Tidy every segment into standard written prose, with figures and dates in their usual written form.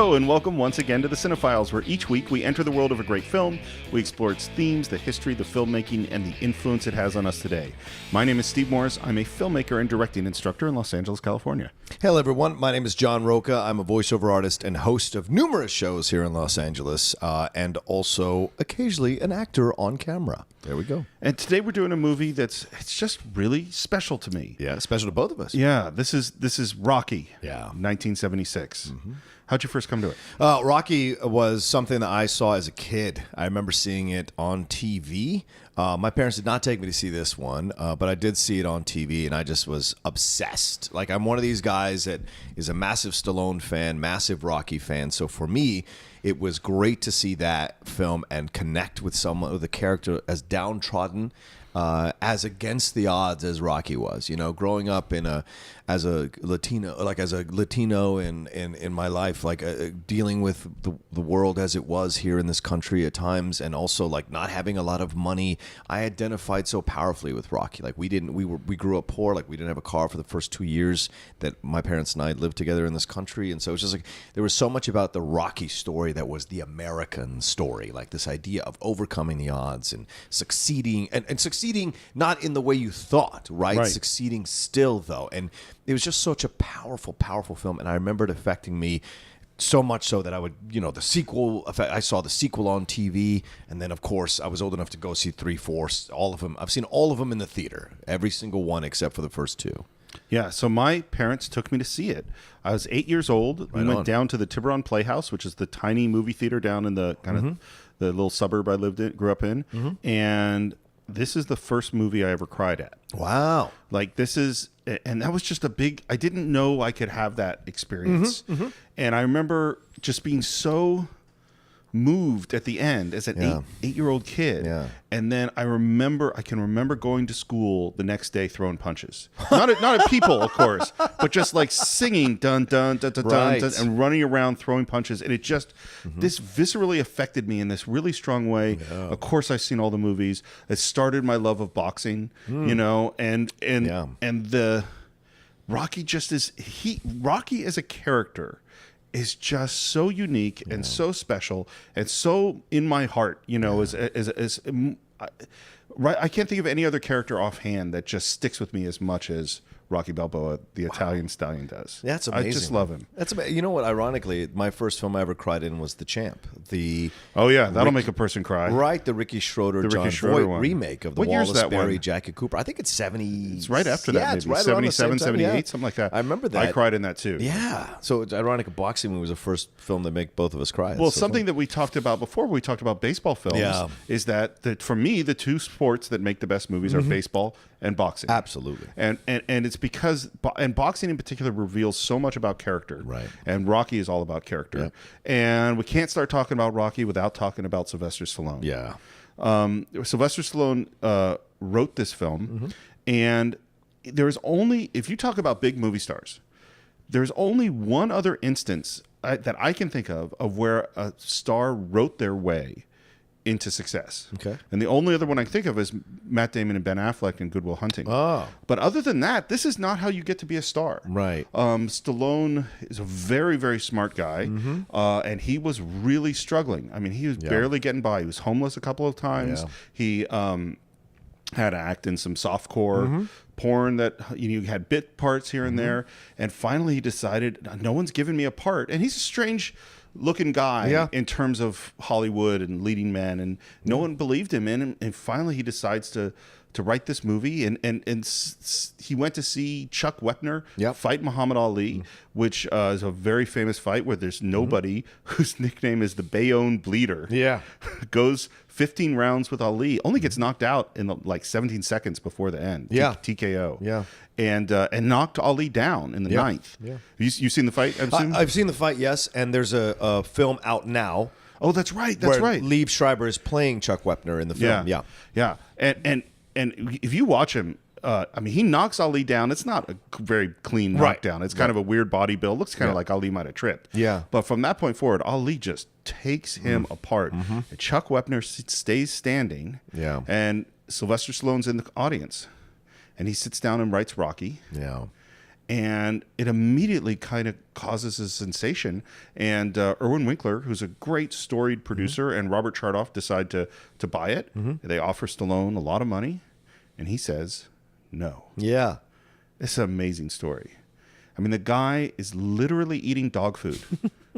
Hello, and welcome once again to the Cine-Files, where each week we enter the world of a great film. We explore its themes, the history, the filmmaking, and the influence it has on us today. My name is Steve Morris. I'm a filmmaker and directing instructor in Los Angeles, California. Hello, everyone. My name is John Roca. I'm a voiceover artist and host of numerous shows here in Los Angeles, and also occasionally an actor on camera. There we go. And today we're doing a movie it's just really special to me. Yeah, special to both of us. Yeah, this is Rocky. Yeah. 1976. Mm-hmm. How'd you first come to it? Rocky was something that I saw as a kid. I remember seeing it on TV. My parents did not take me to see this one, but I did see it on TV, and I just was obsessed. Like, I'm one of these guys that is a massive Stallone fan, massive Rocky fan. So for me, it was great to see that film and connect with someone with a character as downtrodden, as against the odds as Rocky was. You know, growing up as a Latino in my life, dealing with the world as it was here in this country at times, and also like not having a lot of money, I identified so powerfully with Rocky. Like we grew up poor, like we didn't have a car for the first 2 years that my parents and I lived together in this country, and so it's just like there was so much about the Rocky story that was the American story, like this idea of overcoming the odds and succeeding and succeeding not in the way you thought, right? Succeeding still though, and it was just such a powerful film, and I remember it affecting me so much so that I would, the sequel. I saw the sequel on TV, and then of course I was old enough to go see 3, 4, all of them. I've seen all of them in the theater, every single one except for the first 2. Yeah, so my parents took me to see it. I was 8 years old. We went down to the Tiburon Playhouse, which is the tiny movie theater down in the kind of the little suburb I grew up in, and this is the first movie I ever cried at. Wow. And that was just I didn't know I could have that experience. And I remember just being so moved at the end as an eight-year-old kid. Yeah. And then I can remember going to school the next day throwing punches. Not at people, of course, but just like singing dun dun dun dun, dun dun and running around throwing punches. And it just this viscerally affected me in this really strong way. Yeah. Of course, I've seen all the movies. It started my love of boxing, and the Rocky Rocky as a character is just so unique and so special and so in my heart, I can't think of any other character offhand that just sticks with me as much as Rocky Balboa, the Italian stallion, does. That's amazing. I just love him. That's amazing. You know what? Ironically, my first film I ever cried in was The Champ. That'll make a person cry. Right, the Ricky Schroeder, John Voight remake of the Wallace Berry, Jackie Cooper. I think it's 70. It's right after that, maybe. Right 77, 78, something like that. I remember that. I cried in that too. Yeah. So it's ironic. A boxing movie was the first film that made both of us cry. Well, something that we talked about before we talked about baseball films is that for me, the two sports that make the best movies are baseball and boxing. Absolutely. And it's because boxing in particular reveals so much about character. Right. And Rocky is all about character. Yep. And we can't start talking about Rocky without talking about Sylvester Stallone. Yeah. Sylvester Stallone wrote this film, and there's only, if you talk about big movie stars, there's only one other instance that I can think of where a star wrote their way into success. Okay. And the only other one I can think of is Matt Damon and Ben Affleck in Good Will Hunting. Oh. But other than that, this is not how you get to be a star. Right. Stallone is a very, very smart guy, and he was really struggling. I mean, he was barely getting by. He was homeless a couple of times. Yeah. He had to act in some softcore porn that had bit parts here and there. And finally he decided, no one's giving me a part. And he's a strange looking guy in terms of Hollywood and leading men, and no one believed him in. And finally he decides to write this movie, and he went to see Chuck Wepner fight Muhammad Ali, which is a very famous fight where there's nobody whose nickname is the Bayonne Bleeder. Yeah. Goes 15 rounds with Ali, only gets knocked out in 17 seconds before the end. TKO. Yeah. And knocked Ali down in the ninth. Yeah. You seen the fight? I've seen the fight, yes. And there's a film out now. Oh, that's right. That's right. Liev Schreiber is playing Chuck Wepner in the film. Yeah. And if you watch him, he knocks Ali down. It's not a very clean knockdown. It's kind of a weird body build. Looks kind of like Ali might have tripped. Yeah. But from that point forward, Ali just takes him apart. And Chuck Wepner stays standing. Yeah. And Sylvester Stallone's in the audience. And he sits down and writes Rocky. Yeah. And it immediately kind of causes a sensation. And Irwin Winkler, who's a great storied producer, and Robert Chardoff decide to buy it. They offer Stallone a lot of money, and he says no. Yeah. It's an amazing story. I mean, the guy is literally eating dog food.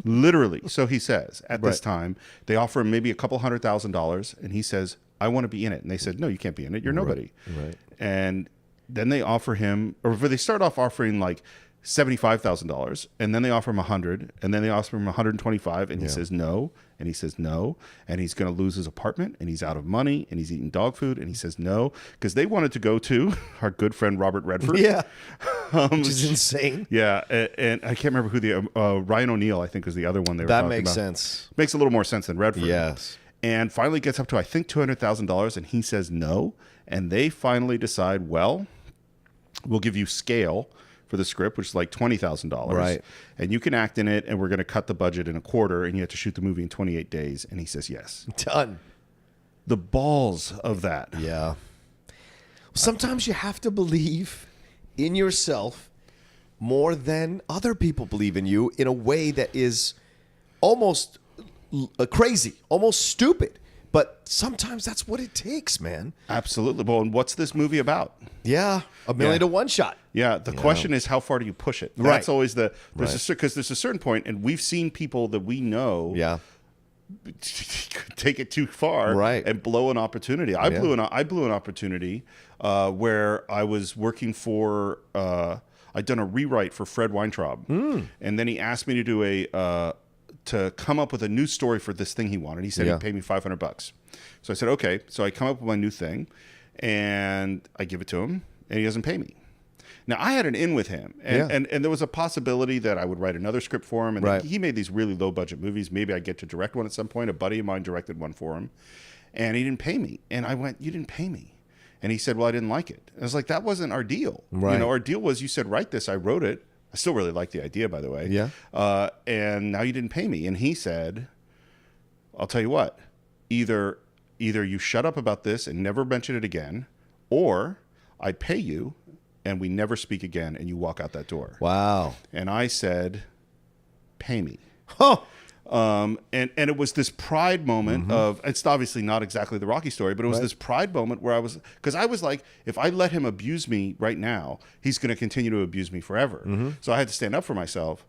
Literally. So he says, at this time, they offer him maybe a couple $100,000, and he says, I want to be in it. And they said, no, you can't be in it. You're nobody. Right. And then they offer him, or they start off offering like $75,000, and then they offer him 100, and then they offer him 125, and he says no, and he says no, and he's going to lose his apartment, and he's out of money, and he's eating dog food, and he says no, because they wanted to go to our good friend Robert Redford. Yeah, which is insane. Yeah, and I can't remember who the Ryan O'Neal, I think, was the other one they were talking about. That makes sense. Makes a little more sense than Redford. Yes. And finally gets up to, I think, $200,000, and he says no, and they finally decide, well, we'll give you scale for the script, which is like $20,000. Right. And you can act in it, and we're going to cut the budget in a quarter, and you have to shoot the movie in 28 days. And he says yes. Done. The balls of that. Yeah. Sometimes you have to believe in yourself more than other people believe in you in a way that is almost crazy, almost stupid. But sometimes that's what it takes, man. Absolutely. Well, and what's this movie about? Yeah, a million to one shot. Yeah, the question is, how far do you push it? Right. That's always because there's a certain point, and we've seen people that we know take it too far and blow an opportunity. I blew an opportunity where I was working for I'd done a rewrite for Fred Weintraub, and then he asked me to do to come up with a new story for this thing he wanted. He said he'd pay me $500. So I said, okay. So I come up with my new thing, and I give it to him, and he doesn't pay me. Now, I had an in with him, and there was a possibility that I would write another script for him, and he made these really low-budget movies. Maybe I'd get to direct one at some point. A buddy of mine directed one for him, and he didn't pay me. And I went, you didn't pay me. And he said, well, I didn't like it. I was like, that wasn't our deal. Right. You know, our deal was you said, write this. I wrote it. I still really like the idea, by the way. Yeah. And now you didn't pay me. And he said, I'll tell you what, either you shut up about this and never mention it again, or I pay you and we never speak again and you walk out that door. Wow. And I said, pay me. Oh. And it was this pride moment of, it's obviously not exactly the Rocky story, but it was this pride moment where I was like, if I let him abuse me right now, he's going to continue to abuse me forever. So I had to stand up for myself,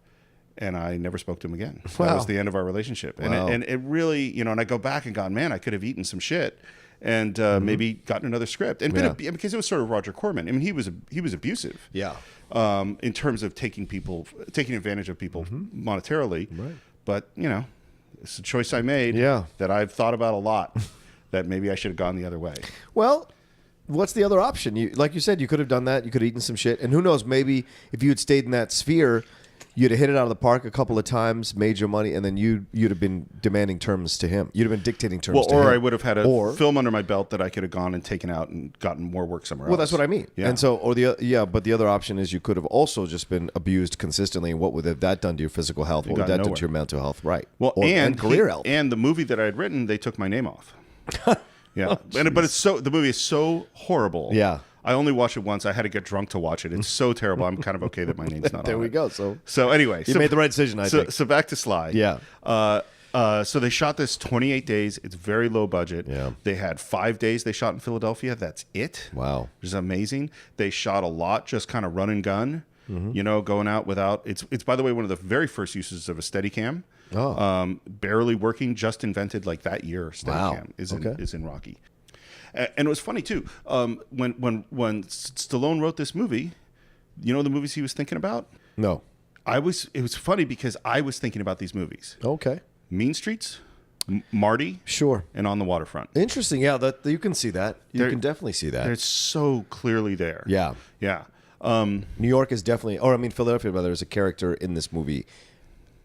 and I never spoke to him again. Wow. That was the end of our relationship. And it really, you know, and I go back and gone, man, I could have eaten some shit and maybe gotten another script. And because it was sort of Roger Corman. I mean, he was abusive. Yeah. In terms of taking advantage of people monetarily. Right. But, you know, it's a choice I made that I've thought about a lot, that maybe I should have gone the other way. Well, what's the other option? Like you said, you could have done that. You could have eaten some shit. And who knows, maybe if you had stayed in that sphere, you'd have hit it out of the park a couple of times, made your money, and then you'd have been demanding terms to him. You'd have been dictating terms to him. Or I would have had a film under my belt that I could have gone and taken out and gotten more work somewhere else. Well, that's what I mean. Yeah. And so, but the other option is you could have also just been abused consistently. And what would have that done to your physical health? What would that do to your mental health? Right. Well, and career health. And the movie that I had written, they took my name off. Yeah. But the movie is so horrible. Yeah. I only watched it once. I had to get drunk to watch it. It's so terrible. I'm kind of okay that my name's not on it. There we go. So anyway. You made the right decision, I think. So back to Sly. Yeah. So they shot this 28 days. It's very low budget. Yeah. They had 5 days they shot in Philadelphia. That's it. Wow. Which is amazing. They shot a lot just kind of run and gun, you know, going out without... It's by the way, one of the very first uses of a Steadicam. Oh. Barely working, just invented like that year. Steadicam is in Rocky. And it was funny too. When Stallone wrote this movie, you know the movies he was thinking about? No. It was funny because I was thinking about these movies. Okay. Mean Streets, Marty, sure, and On the Waterfront. Interesting. Yeah, that you can see that. You can definitely see that. It's so clearly there. Yeah. Yeah. New York is definitely, Philadelphia, rather, is a character in this movie.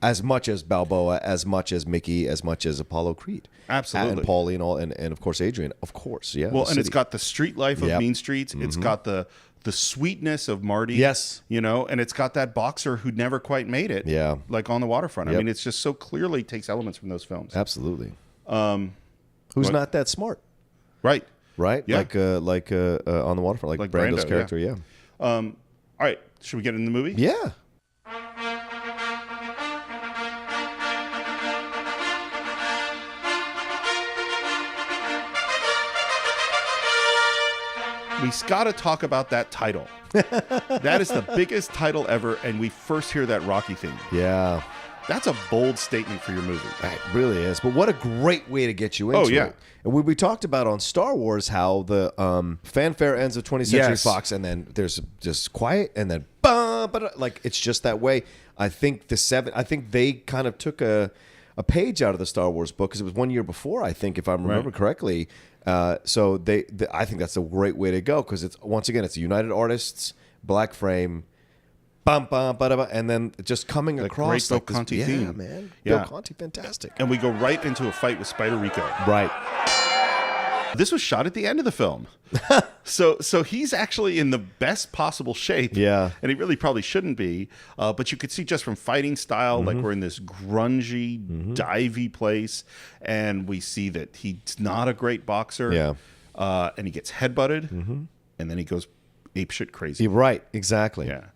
As much as Balboa, as much as Mickey, as much as Apollo Creed. Absolutely. And Paulie and all, and of course Adrian, of course, yeah. Well, and it's got the street life of Mean Streets. It's got the sweetness of Marty. Yes. You know, and it's got that boxer who never quite made it. Yeah. Like On the Waterfront. I mean, it's just so clearly takes elements from those films. Absolutely. Who's not that smart? Right. Right? Yeah. Like On the Waterfront, like Brando's character, yeah. All right, should we get in the movie? Yeah. We got to talk about that title. That is the biggest title ever, and we first hear that Rocky theme. Yeah. That's a bold statement for your movie. It really is. But what a great way to get you into it. And we talked about on Star Wars how the fanfare ends of 20th Century Fox, and then there's just quiet, and then like it's just that way. I think they kind of took a page out of the Star Wars book because it was 1 year before, I think, if I remember correctly. So I think that's a great way to go because it's once again it's United Artists, black frame. Bum, bum, ba-da-ba, and then just coming across great Bill Conti theme. Yeah, man. Bill Conti, fantastic. And we go right into a fight with Spider Rico. Right. This was shot at the end of the film. So he's actually in the best possible shape. Yeah. And he really probably shouldn't be. But you could see just from fighting style, like we're in this grungy, divey place. And we see that he's not a great boxer. Yeah. And he gets headbutted. And then he goes apeshit crazy. You're right. Exactly. Yeah.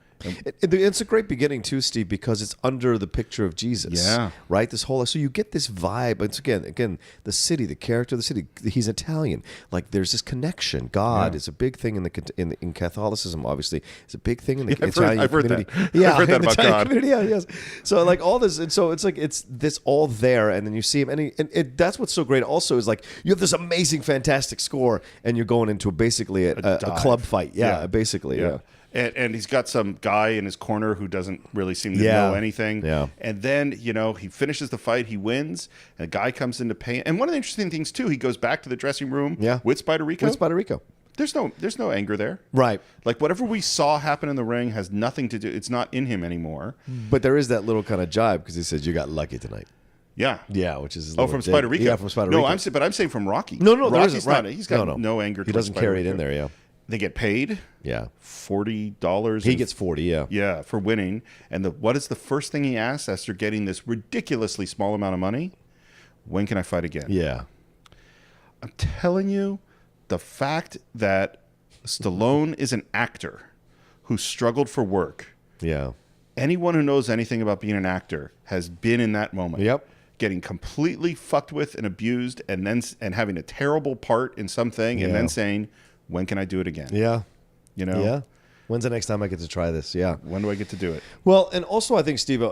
It's a great beginning too, Steve, because it's under the picture of Jesus. Yeah. Right. This whole so you get this vibe. It's again the city, the character of the city. He's Italian. Like there's this connection. God is a big thing in Catholicism. Obviously, it's a big thing in the Italian community. That. Yeah, I've heard that about God. Yeah. Yes. So like all this, and so it's like it's this all there, and then you see him, and that's what's so great. Also, is like you have this amazing, fantastic score, and you're going into basically a club fight. Yeah. Basically. Yeah. And he's got some guy in his corner who doesn't really seem to know anything. Yeah. And then, he finishes the fight, he wins, and a guy comes in to pay. And one of the interesting things, too, he goes back to the dressing room with Spider Rico. There's no anger there. Right. Like, whatever we saw happen in the ring has nothing to do, it's not in him anymore. But there is that little kind of jibe because he says, you got lucky tonight. Yeah. Yeah, which is from Spider Rico. Yeah, from Spider Rico. No, I'm saying from Rocky. No, Rocky's right. not. He's got no anger. He doesn't carry it in there, yeah. They get paid. Yeah. $40. He gets 40, yeah. Yeah, for winning. And what is the first thing he asks after getting this ridiculously small amount of money? When can I fight again? Yeah. I'm telling you, the fact that Stallone is an actor who struggled for work. Yeah. Anyone who knows anything about being an actor has been in that moment. Yep. Getting completely fucked with and abused and having a terrible part in something and then saying, when can I do it again? Yeah. Yeah. When's the next time I get to try this? Yeah. When do I get to do it? Well, and also I think, Steve,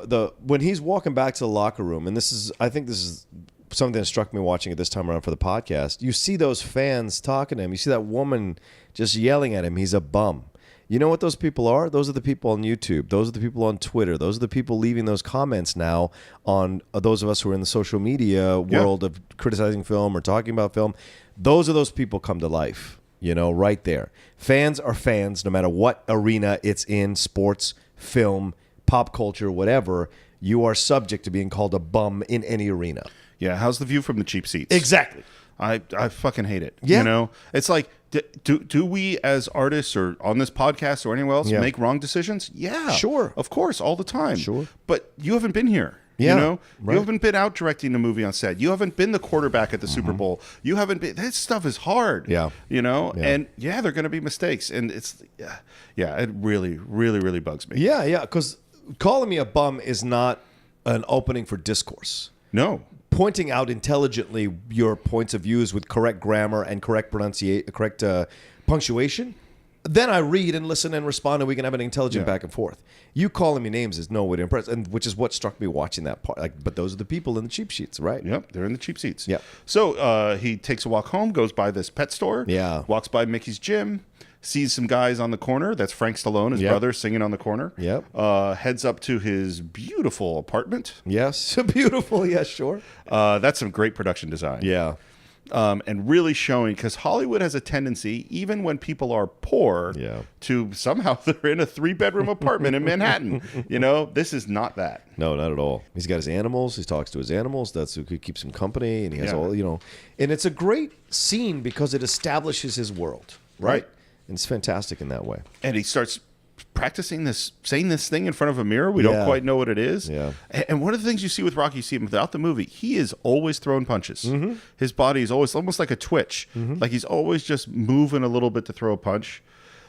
when he's walking back to the locker room, and I think this is something that struck me watching it this time around for the podcast, you see those fans talking to him. You see that woman just yelling at him. He's a bum. You know what those people are? Those are the people on YouTube. Those are the people on Twitter. Those are the people leaving those comments now on those of us who are in the social media world of criticizing film or talking about film. Those are those people come to life. Right there. Fans are fans no matter what arena it's in, sports, film, pop culture, whatever. You are subject to being called a bum in any arena. Yeah, how's the view from the cheap seats? Exactly. I fucking hate it. Yeah. It's like, do we as artists or on this podcast or anywhere else make wrong decisions? Yeah. Sure. Of course, all the time. Sure. But you haven't been here. Yeah, You haven't been out directing a movie on set. You haven't been the quarterback at the Super Bowl. You haven't been. This stuff is hard. Yeah. And there are going to be mistakes, and it's it really, really, really bugs me. Yeah, because calling me a bum is not an opening for discourse. No. Pointing out intelligently your points of views with correct grammar and correct punctuation. Then I read and listen and respond, and we can have an intelligent back and forth. You calling me names is no way to impress, and which is what struck me watching that part. But those are the people in the cheap seats, right? Yep, they're in the cheap seats. Yep. So he takes a walk home, goes by this pet store. Yeah. Walks by Mickey's gym, sees some guys on the corner. That's Frank Stallone, his brother, singing on the corner. Yep. Heads up to his beautiful apartment. Yes, beautiful. Yeah, sure. That's some great production design. Yeah. And really showing, because Hollywood has a tendency, even when people are poor, to somehow they're in a 3-bedroom apartment in Manhattan. This is not that. No, not at all. He's got his animals. He talks to his animals. That's who keeps him company. And he has all, and it's a great scene because it establishes his world. Right. And it's fantastic in that way. And he starts practicing saying this thing in front of a mirror. We don't quite know what it is. Yeah. And one of the things you see with Rocky, you see him throughout the movie, he is always throwing punches. His body is always almost like a twitch. Like he's always just moving a little bit to throw a punch.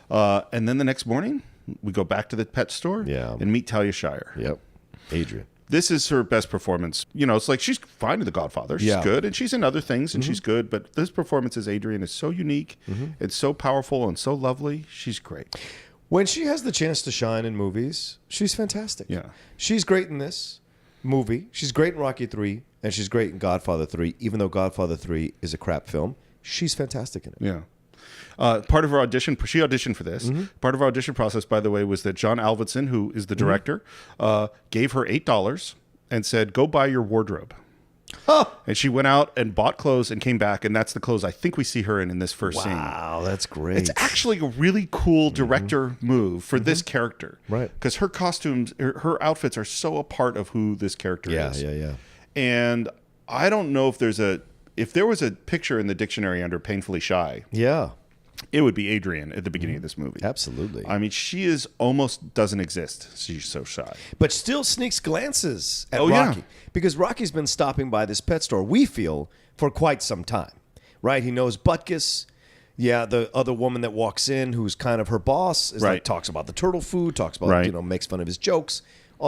And then the next morning, We go back to the pet store and meet Talia Shire. Yep. Adrian. This is her best performance. You know, it's like she's fine in The Godfather. She's good, and she's in other things, and she's good. But this performance as Adrian is so unique. It's so powerful and so lovely. She's great. When she has the chance to shine in movies, she's fantastic. Yeah. She's great in this movie. She's great in Rocky 3, and she's great in Godfather 3, even though Godfather 3 is a crap film. She's fantastic in it. Yeah. Part of her audition, she auditioned for this. Part of our audition process, by the way, was that John Alvinson, who is the director, gave her $8 and said, "Go buy your wardrobe." And she went out and bought clothes and came back, and that's the clothes I think we see her in this first scene. Wow, that's great. It's actually a really cool director move for this character. Right. Because her costumes, her outfits are so a part of who this character is. Yeah. And I don't know if there was a picture in the dictionary under painfully shy. Yeah. It would be Adrian at the beginning of this movie. Absolutely. I mean, she is almost doesn't exist. She's so shy. But still sneaks glances at Rocky. Because Rocky's been stopping by this pet store, we feel, for quite some time. Right? He knows Butkus. Yeah, the other woman that walks in, who's kind of her boss, is like, talks about the turtle food, talks about, makes fun of his jokes.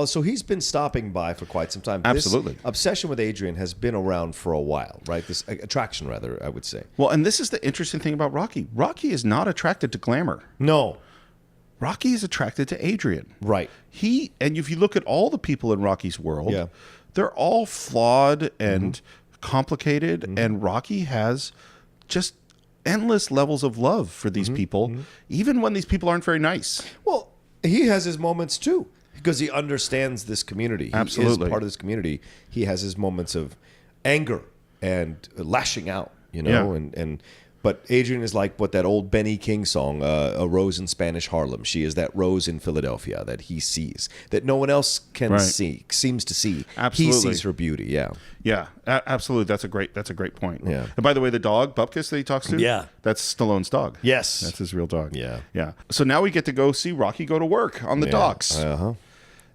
So he's been stopping by for quite some time. Absolutely. This obsession with Adrian has been around for a while, right? This attraction, rather, I would say. Well, and this is the interesting thing about Rocky. Rocky is not attracted to glamour. No. Rocky is attracted to Adrian. Right. And if you look at all the people in Rocky's world, they're all flawed and complicated, and Rocky has just endless levels of love for these people, even when these people aren't very nice. Well, he has his moments, too. Because he understands this community. Absolutely. He is part of this community. He has his moments of anger and lashing out, but Adrian is like what that old Benny King song, A Rose in Spanish Harlem. She is that rose in Philadelphia that he sees, that no one else can see, seems to see. Absolutely. He sees her beauty, Yeah, absolutely. That's a great point. Yeah. And by the way, the dog, Bupkis, that he talks to, that's Stallone's dog. Yes. That's his real dog. Yeah. So now we get to go see Rocky go to work on the docks.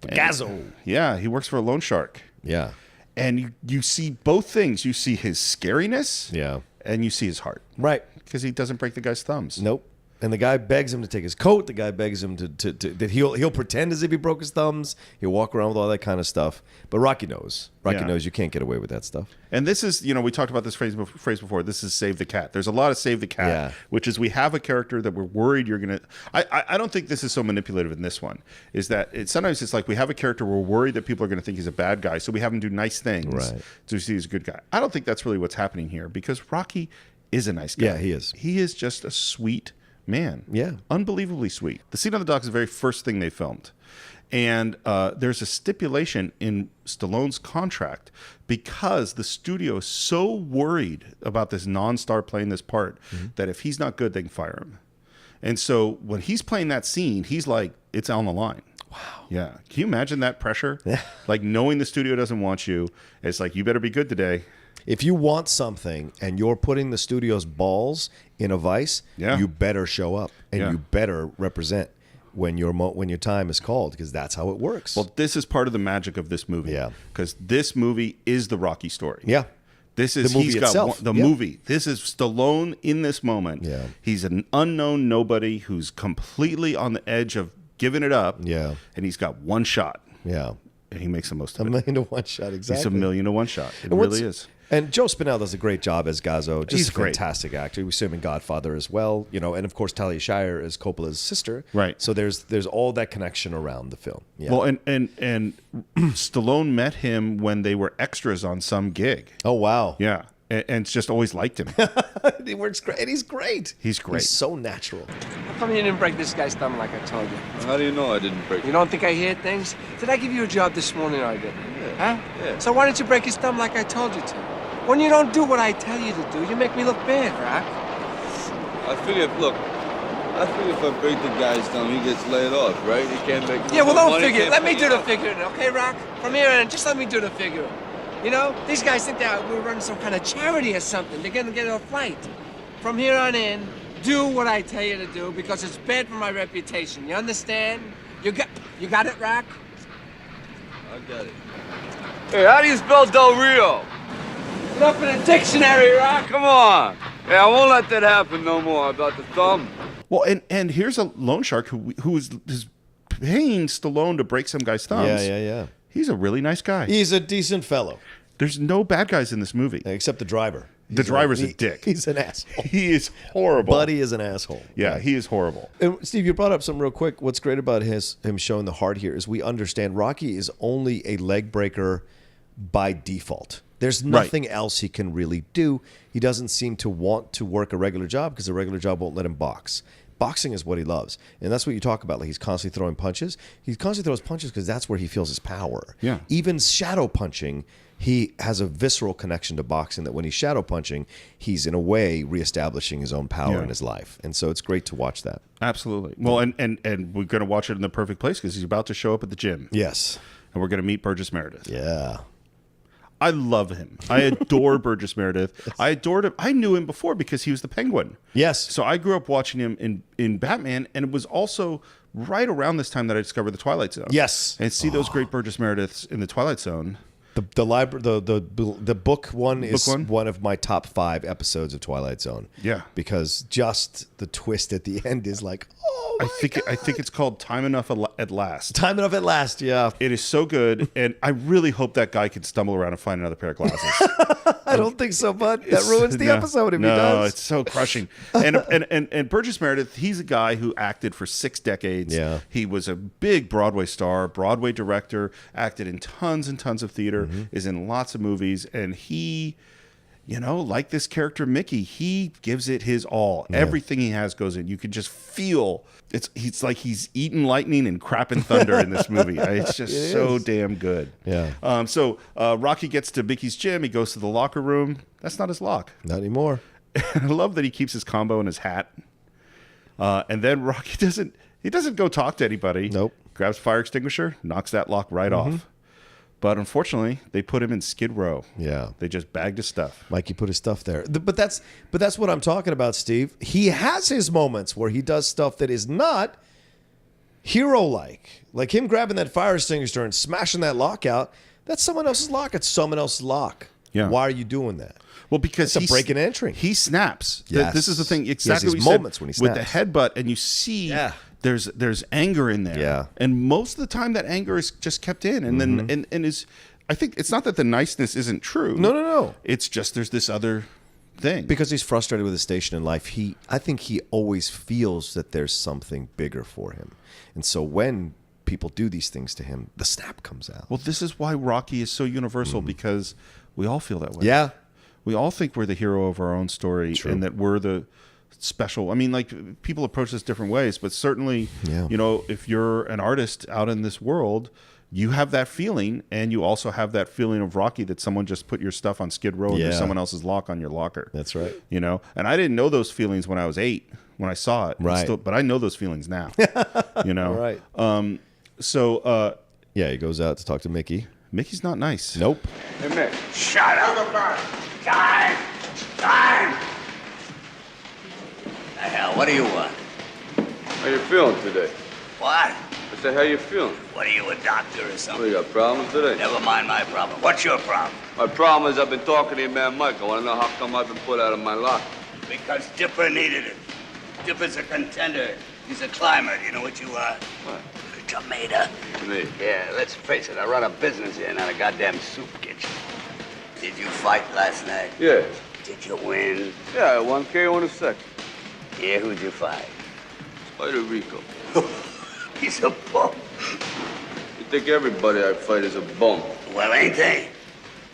Gazzo. Yeah, he works for a loan shark. Yeah. And you see both things. You see his scariness, and you see his heart. Right. Because he doesn't break the guy's thumbs. Nope. And the guy begs him to take his coat. The guy begs him that he'll pretend as if he broke his thumbs. He'll walk around with all that kind of stuff. But Rocky knows. Rocky knows you can't get away with that stuff. And this is, we talked about this phrase before. This is save the cat. There's a lot of save the cat, which is we have a character that we're worried you're going to. I don't think this is so manipulative in this one. Is that sometimes it's like we have a character we're worried that people are going to think he's a bad guy, so we have him do nice things to see he's a good guy. I don't think that's really what's happening here because Rocky is a nice guy. Yeah, he is. He is just a sweet man. Yeah. Unbelievably sweet. The scene on the dock is the very first thing they filmed. And there's a stipulation in Stallone's contract because the studio is so worried about this non-star playing this part that if he's not good, they can fire him. And so when he's playing that scene, he's like, it's on the line. Wow. Yeah. Can you imagine that pressure? Yeah. Like knowing the studio doesn't want you. It's like, you better be good today. If you want something and you're putting the studio's balls in a vice, you better show up and you better represent when your time is called because that's how it works. Well, this is part of the magic of this movie. Yeah. Because this movie is the Rocky story. Yeah. This is the movie itself. Movie. This is Stallone in this moment. Yeah. He's an unknown nobody who's completely on the edge of giving it up. Yeah. And he's got one shot. Yeah. And he makes the most of it. $1 million to one shot, exactly. It's $1 million to one shot. It really is. And Joe Spinell does a great job as Gazzo. Just He's a fantastic actor. We see him in Godfather as well, and of course Talia Shire is Coppola's sister. Right. So there's all that connection around the film. Yeah. Well, and Stallone met him when they were extras on some gig. Oh wow. Yeah. And just always liked him. He works great. And he's great. He's great. He's so natural. How come you didn't break this guy's thumb like I told you? Well, how do you know I didn't break it? You don't think I hear things? Did I give you a job this morning or I didn't? Yeah. Huh? Yeah. So why didn't you break his thumb like I told you to? When you don't do what I tell you to do, you make me look bad, Rock. I figure if I break the guy's thumb, he gets laid off, right? He can't make Yeah, well, no don't money, figure it. can't Let me pay do the out. figuring, okay, Rock? From here on, just let me do the figuring. These guys think that we're running some kind of charity or something. They're gonna get a flight. From here on in, do what I tell you to do because it's bad for my reputation. You understand? You got it, Rock? I got it. Hey, how do you spell Del Rio? Look up in a dictionary, Rock. Come on. Hey, I won't let that happen no more about the thumb. Well, and here's a loan shark who is his paying Stallone to break some guy's thumbs. Yeah. He's a really nice guy. He's a decent fellow. There's no bad guys in this movie. Except the driver. The driver's a dick. He's an asshole. He is horrible. Buddy is an asshole. Yeah, he is horrible. And Steve, you brought up something real quick. What's great about him showing the heart here is we understand Rocky is only a leg breaker by default. There's nothing else he can really do. He doesn't seem to want to work a regular job because a regular job won't let him box. Boxing is what he loves. And that's what you talk about. Like he's constantly throwing punches. He constantly throws punches because that's where he feels his power. Yeah. Even shadow punching, he has a visceral connection to boxing that when he's shadow punching, he's in a way reestablishing his own power in his life. And so it's great to watch that. Absolutely. Well, and we're going to watch it in the perfect place because he's about to show up at the gym. Yes. And we're going to meet Burgess Meredith. Yeah. I love him. I adore Burgess Meredith. I adored him. I knew him before because he was the Penguin. Yes. So I grew up watching him in Batman, and it was also right around this time that I discovered the Twilight Zone. Yes. And see those great Burgess Merediths in the Twilight Zone. The book one is one? one of my top 5 episodes of Twilight Zone. Yeah. Because just the twist at the end is like, oh my I think it's called Time Enough at Last. Time Enough at Last, yeah. It is so good, and I really hope that guy can stumble around and find another pair of glasses. I don't think so, bud. That ruins the episode if he does. No, it's so crushing. And Burgess Meredith, he's a guy who acted for 6 decades. Yeah. He was a big Broadway star, Broadway director, acted in tons and tons of theater, is in lots of movies, and he, like this character Mickey, he gives it his all. Yeah. Everything he has goes in. You can just feel it's like he's eating lightning and crapping thunder in this movie. It's just so damn good. Yeah. So Rocky gets to Mickey's gym. He goes to the locker room. That's not his lock. Not anymore. I love that he keeps his combo in his hat. And then Rocky doesn't go talk to anybody. Nope. Grabs fire extinguisher, knocks that lock right off. But unfortunately, they put him in Skid Row. Yeah. They just bagged his stuff. Mikey put his stuff there. But that's what I'm talking about, Steve. He has his moments where he does stuff that is not hero-like. Like him grabbing that fire extinguisher and smashing that lock out. That's someone else's lock. It's someone else's lock. Yeah. Why are you doing that? Well, because it's a break and entering. He snaps. Yes. This is the thing. Exactly he has his moments when he snaps. With the headbutt, and you see there's anger in there. Yeah. And most of the time that anger is just kept in. And then and is I think it's not that the niceness isn't true. No. It's just there's this other thing. Because he's frustrated with his station in life. I think he always feels that there's something bigger for him. And so when people do these things to him, the snap comes out. Well, this is why Rocky is so universal because we all feel that way. Yeah. We all think we're the hero of our own story and that we're the special. I mean, like people approach this different ways, but certainly, if you're an artist out in this world, you have that feeling, and you also have that feeling of Rocky that someone just put your stuff on Skid Row and there's someone else's lock on your locker. That's right. And I didn't know those feelings when I was 8 when I saw it. Right. But I know those feelings now. Right. He goes out to talk to Mickey. Mickey's not nice. Nope. Hey, Mick. Shut up! Time! The hell, what do you want? How you feeling today? What? I said, how you feeling? What are you, a doctor or Well, something? you got problems today? Never mind my problem. What's your problem? My problem is I've been talking to your man Mike. I want to know how come I've been put out of my lock. Because Dipper needed it. Dipper's a contender. He's a climber. Do you know what you are? What? Tomato. Me. Yeah, let's face it. I run a business here, not a goddamn soup kitchen. Did you fight last night? Yeah. Did you win? Yeah, I won KO in a second. Yeah, who'd you fight? Spider Rico. He's a bum. You think everybody I fight is a bum? Well, ain't they?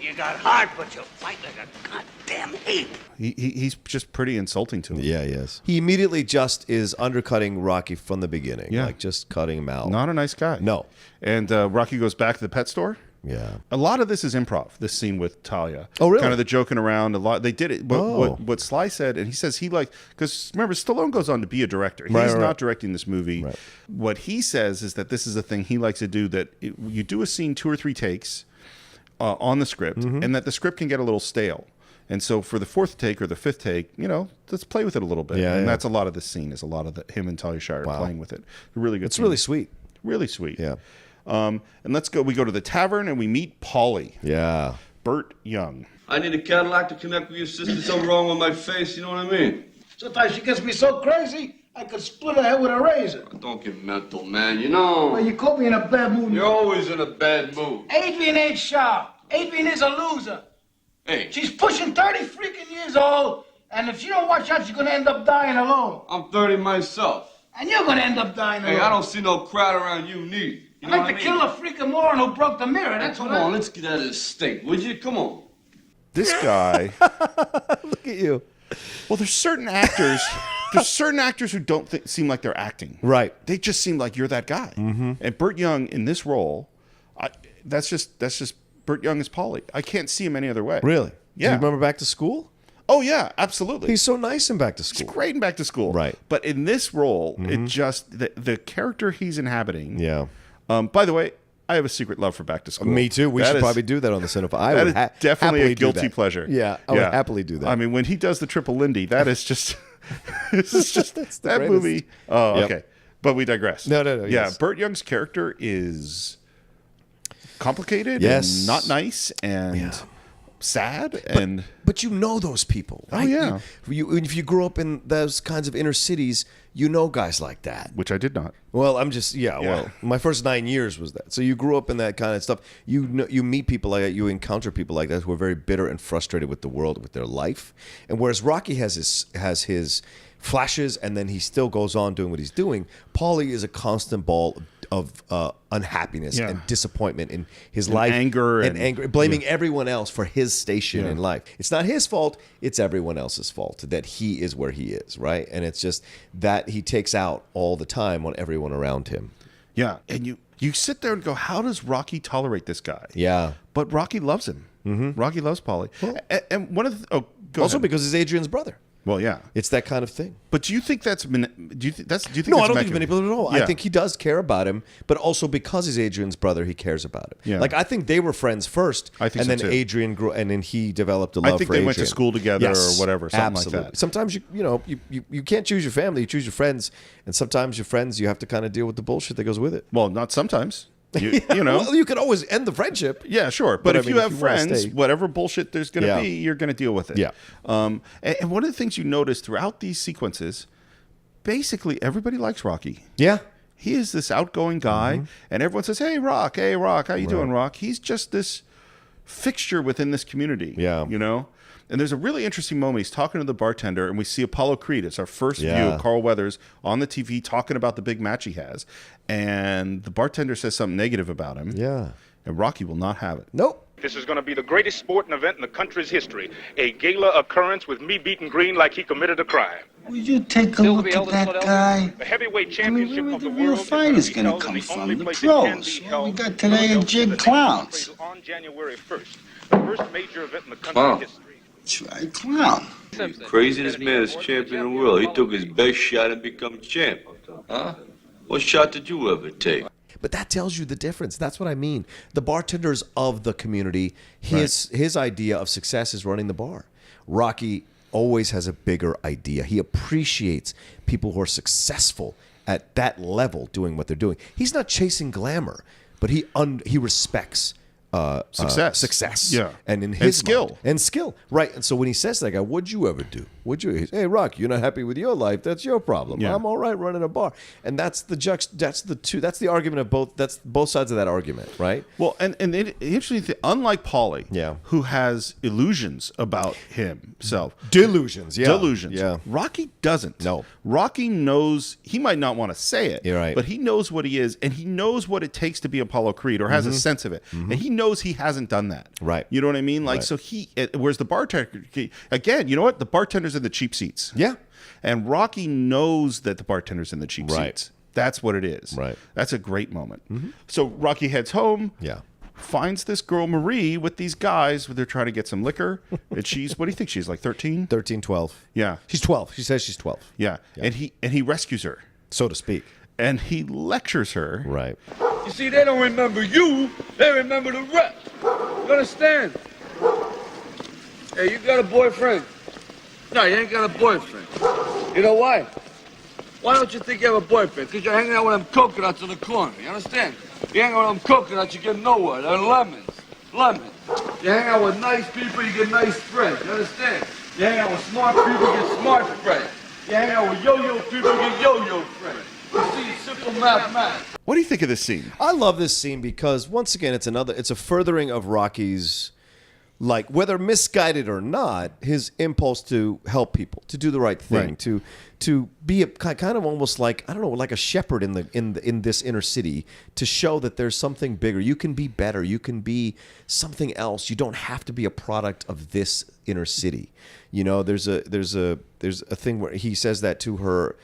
You got heart, but you fight like a goddamn ape. He's just pretty insulting to him. Yeah, he is. He immediately just is undercutting Rocky from the beginning. Yeah. Like just cutting him out. Not a nice guy. No. And Rocky goes back to the pet store. Yeah. A lot of this is improv, this scene with Talia. Oh, really? Kind of the joking around. A lot. They did it. Oh. What Sly said, and he says because remember, Stallone goes on to be a director. He's not directing this movie. Right. What he says is that this is a thing he likes to do, that you do a scene 2 or 3 takes on the script, and that the script can get a little stale. And so for the 4th take or the 5th take, let's play with it a little bit. Yeah, and yeah. that's a lot of this scene, is a lot of him and Talia Shire playing with it. Really good. It's scene. really sweet. Really sweet. Yeah. And we go to the tavern and we meet Paulie. Yeah. Burt Young. I need a Cadillac to connect with your sister. Something wrong with my face, you know what I mean? Sometimes she gets me so crazy, I could split her head with a razor. Don't get mental, man. You know. Well, you caught me in a bad mood. You're always in a bad mood. Adrian ain't sharp. Adrian is a loser. Hey. She's pushing 30 freaking years old, and if she don't watch out, she's gonna end up dying alone. I'm 30 myself. And you're gonna end up dying alone. Hey, I don't see no crowd around you neither. You know I'd like to kill a freaking moron who broke the mirror. That's Come on, let's get out of this state, would you? Come on. This guy. Look at you. Well, there's certain actors. There's certain actors who don't seem like they're acting. Right. They just seem like you're that guy. Mm-hmm. And Burt Young in this role, that's just Burt Young as Paulie. I can't see him any other way. Really? Yeah. Do you remember Back to School? Oh yeah, absolutely. He's so nice in Back to School. He's great in Back to School. Right. But in this role, it just the character he's inhabiting. Yeah. By the way, I have a secret love for Back to School. Me too. We should probably do that on the Cine-Files. That is definitely a guilty pleasure. Yeah, I would happily do that. I mean, when he does the triple Lindy, that is just this is just that greatest. movie. Oh, Yep. okay. But we digress. No. Yeah, Yes. Burt Young's character is complicated Yes. and not nice and sad and But you know those people. Oh, Right? yeah. If you grew up in those kinds of inner cities, you know guys like that. which I did not. Well, I'm just well, my first 9 years was that. So you grew up in that kind of stuff. You know, you meet people like that. You encounter people like that who are very bitter and frustrated with the world, with their life. And whereas Rocky has his flashes, and then he still goes on doing what he's doing. Paulie is a constant ball of unhappiness and disappointment in his life, anger and anger, blaming everyone else for his station in life. It's not his fault; it's everyone else's fault that he is where he is, right? And it's just that he takes out all the time on everyone around him. Yeah, and you sit there and go, how does Rocky tolerate this guy? Yeah, But Rocky loves him. Mm-hmm. Rocky loves Paulie. And one of the go also ahead. because he's Adrian's brother. Well, yeah. It's that kind of thing. But do you think that's do you think No, that's I don't think it's manipulative at all. Yeah. I think he does care about him, but also because he's Adrian's brother, he cares about him. Yeah. Like I think they were friends first, I think and so, then too. Adrian grew, and then he developed a love for I think they went to Adrian. school together Yes, or whatever, something absolutely. like that. Sometimes you can't choose your family, you choose your friends, and sometimes your friends you have to kind of deal with the bullshit that goes with it. Well, not sometimes. You know. Well, you could always end the friendship. Yeah, sure. But I if mean, you if have you wanna friends, stay- whatever bullshit there's going to Yeah. be, you're going to deal with it. Yeah. And one of the things you notice throughout these sequences, basically everybody likes Rocky. Yeah. He is this outgoing guy, and everyone says, hey, Rock, how you doing, Rock? He's just this fixture within this community. Yeah. You know? And there's a really interesting moment. He's talking to the bartender, and we see Apollo Creed. It's our first view Yeah. of Carl Weathers on the TV talking about the big match he has. And the bartender says something negative about him. Yeah. And Rocky will not have it. Nope. This is going to be the greatest sporting event in the country's history. A gala occurrence with me beating Green like he committed a crime. Would you take a look at that guy? The heavyweight I championship mean, where of the the real world fight is be going to held in come the from? only The place it can pros. be All we held. got today are jig clowns. On January 1st, the first major event in the country's history. That's right, clown. Craziest man is champion of the world. He took his best shot and become champ. Huh? What shot did you ever take? But that tells you the difference. That's what I mean. The bartenders of the community, his idea of success is running the bar. Rocky always has a bigger idea. He appreciates people who are successful at that level doing what they're doing. He's not chasing glamour, but he respects success. Yeah. And in his skill. mind. And skill. Right. And so when he says to that guy, what'd you ever do? Hey, Rock, you're not happy with your life. That's your problem. Yeah. I'm all right running a bar. And that's the argument of both. That's both sides of that argument, right? Well, and interesting thing, unlike Paulie, Yeah. who has illusions about himself. Delusions. Yeah. Delusions. Yeah. Rocky doesn't. No. Rocky knows, he might not want to say it, You're right. but he knows what he is, and he knows what it takes to be Apollo Creed, or has a sense of it. And he knows he hasn't done that. Right. You know what I mean? Like, Right. so whereas the bartender, again, you know what? The bartender's in the cheap seats. Yeah. And Rocky knows that the bartender's in the cheap Right. seats. That's what it is. Right. That's a great moment. So Rocky heads home. Yeah. Finds this girl Marie with these guys where they're trying to get some liquor, and she's, what do you think she's, like 13? 13, 12. Yeah. She's 12. She says she's 12. Yeah. And he rescues her, So to speak. and he lectures her. Right. You see, they don't remember you. They remember the rep. You understand? Hey, you got a boyfriend? No, you ain't got a boyfriend. You know why? Why don't you think you have a boyfriend? Because you're hanging out with them coconuts in the corner. You understand? You hang out with them coconuts, you get nowhere. They're lemons. Lemons. You hang out with nice people, you get nice friends. You understand? You hang out with smart people, you get smart friends. You hang out with yo-yo people, get yo-yo friends. You see, it's simple mathematics. What do you think of this scene? I love this scene because once again, it's a furthering of Rocky's, like, whether misguided or not, his impulse to help people, to do the right thing, Right. to be a kind of almost like, I don't know, like a shepherd in this inner city, to show that there's something bigger. You can be better. You can be something else. You don't have to be a product of this inner city. You know, there's a thing where he says that to her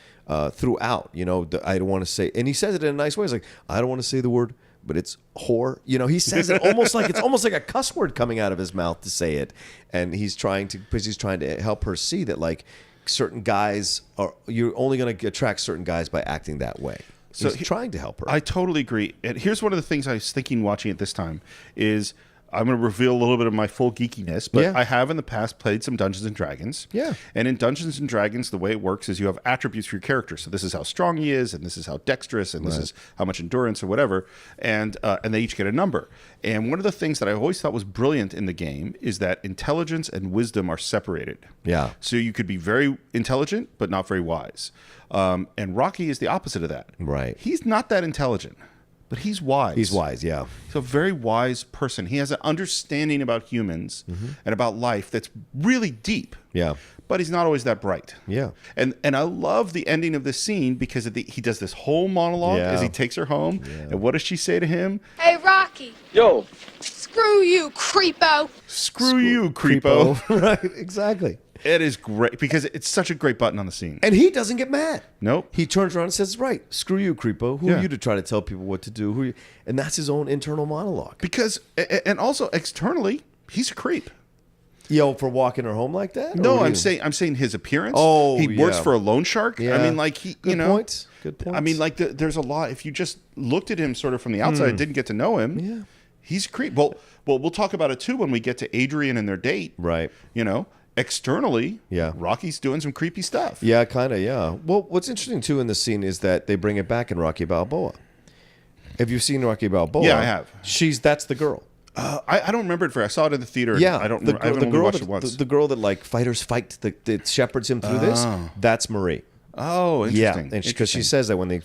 throughout. You know, I don't want to say, and he says it in a nice way. He's like, I don't want to say the word, but it's whore. You know, he says it almost like it's almost like a cuss word coming out of his mouth to say it, and he's trying to help her see that, like, certain guys you're only going to attract certain guys by acting that way. So he's trying to help her. I totally agree. And here's one of the things I was thinking watching it this time is I'm going to reveal a little bit of my full geekiness, but Yeah. I have in the past played some Dungeons and Dragons. Yeah. And in Dungeons and Dragons, the way it works is you have attributes for your character. So this is how strong he is, and this is how dexterous, and this is how much endurance or whatever. And they each get a number. And one of the things that I always thought was brilliant in the game is that intelligence and wisdom are separated. Yeah. So you could be very intelligent, but not very wise. And Rocky is the opposite of that. Right. He's not that intelligent, but he's wise. He's wise, yeah. He's a very wise person. He has an understanding about humans and about life that's really deep. Yeah. But he's not always that bright. Yeah. And I love the ending of this scene because he does this whole monologue Yeah. as he takes her home. Yeah. And what does she say to him? Hey, Rocky. Yo, Screw you, creepo. Screw you, creepo. Right, exactly. It is great because it's such a great button on the scene. And he doesn't get mad. Nope. He turns around and says, right, screw you, creepo. Who Yeah. are you to try to tell people what to do? Who are you? And that's his own internal monologue. Because, and also externally, he's a creep. Yo, for walking her home like that? No, Or what I'm do you- saying his appearance. Oh, he works yeah. for a loan shark. Yeah. I mean, like he, Good you know, points. Good points. I mean, like there's a lot. If you just looked at him sort of from the outside, didn't get to know him. Yeah. He's a creep. Well, we'll talk about it too when we get to Adrian and their date. Right. You know, externally, Yeah. Rocky's doing some creepy stuff. Yeah, kind of, yeah. Well, what's interesting, too, in this scene is that they bring it back in Rocky Balboa. Have you seen Rocky Balboa? Yeah, I have. That's the girl. I don't remember it. I saw it in the theater. Yeah, I don't. The, I haven't the only girl watched that, it once. the girl that, like, fighters fight that shepherds him through this. That's Marie. Oh, interesting. Yeah, and because she says that when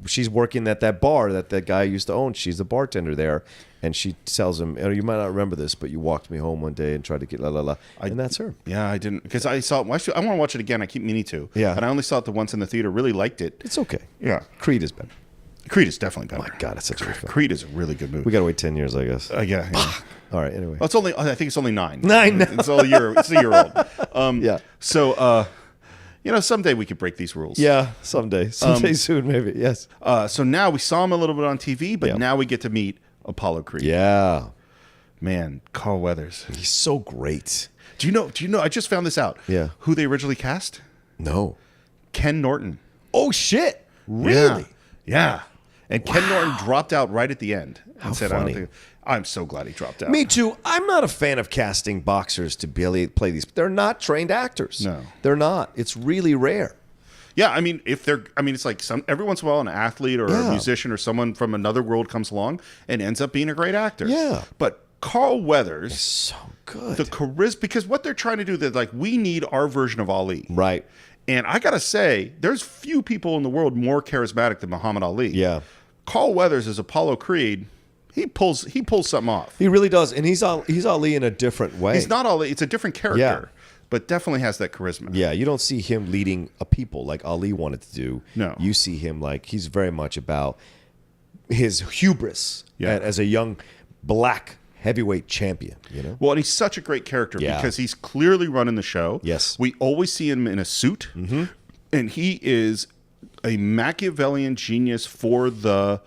she's working at that bar that guy used to own. She's the bartender there, and she tells him, "You might not remember this, but you walked me home one day and tried to get la la la," and that's her. Yeah, I didn't because I saw it. I want to watch it again. I keep meaning to. Yeah. and I only saw it the once in the theater. Really liked it. It's okay. Yeah, Creed is better. Creed is definitely better. My God, it's such a good film. Creed is a really good movie. We gotta wait 10 years, I guess. Yeah. All right. Anyway, Well, it's only. I think it's only 9. 9 now. It's all a year. It's a year old. yeah, So, someday we could break these rules. yeah. Someday soon, maybe. Yes. So now we saw him a little bit on TV, but Yeah. now we get to meet Apollo Creed. Yeah. Man, Carl Weathers. He's so great. Do you know? I just found this out. Yeah. Who they originally cast? No. Ken Norton. Oh shit! Really? Yeah. And Ken Norton dropped out right at the end and How said, funny. I'm so glad he dropped out. Me too. I'm not a fan of casting boxers to play these. They're not trained actors. No. They're not. It's really rare. Yeah, I mean, it's like every once in a while an athlete or a Yeah. musician or someone from another world comes along and ends up being a great actor. Yeah. But Carl Weathers, So good. the charisma, because what they're trying to do, they're like, we need our version of Ali. Right. And I got to say, there's few people in the world more charismatic than Muhammad Ali. Yeah. Carl Weathers as Apollo Creed, he pulls something off. He really does, and he's Ali in a different way. He's not Ali, it's a different character, Yeah. but definitely has that charisma. Yeah, you don't see him leading a people like Ali wanted to do. No. You see him like he's very much about his hubris Yeah. as a young black heavyweight champion, you know? Well, and he's such a great character Yeah. because he's clearly running the show. Yes. We always see him in a suit, and he is a Machiavellian genius for the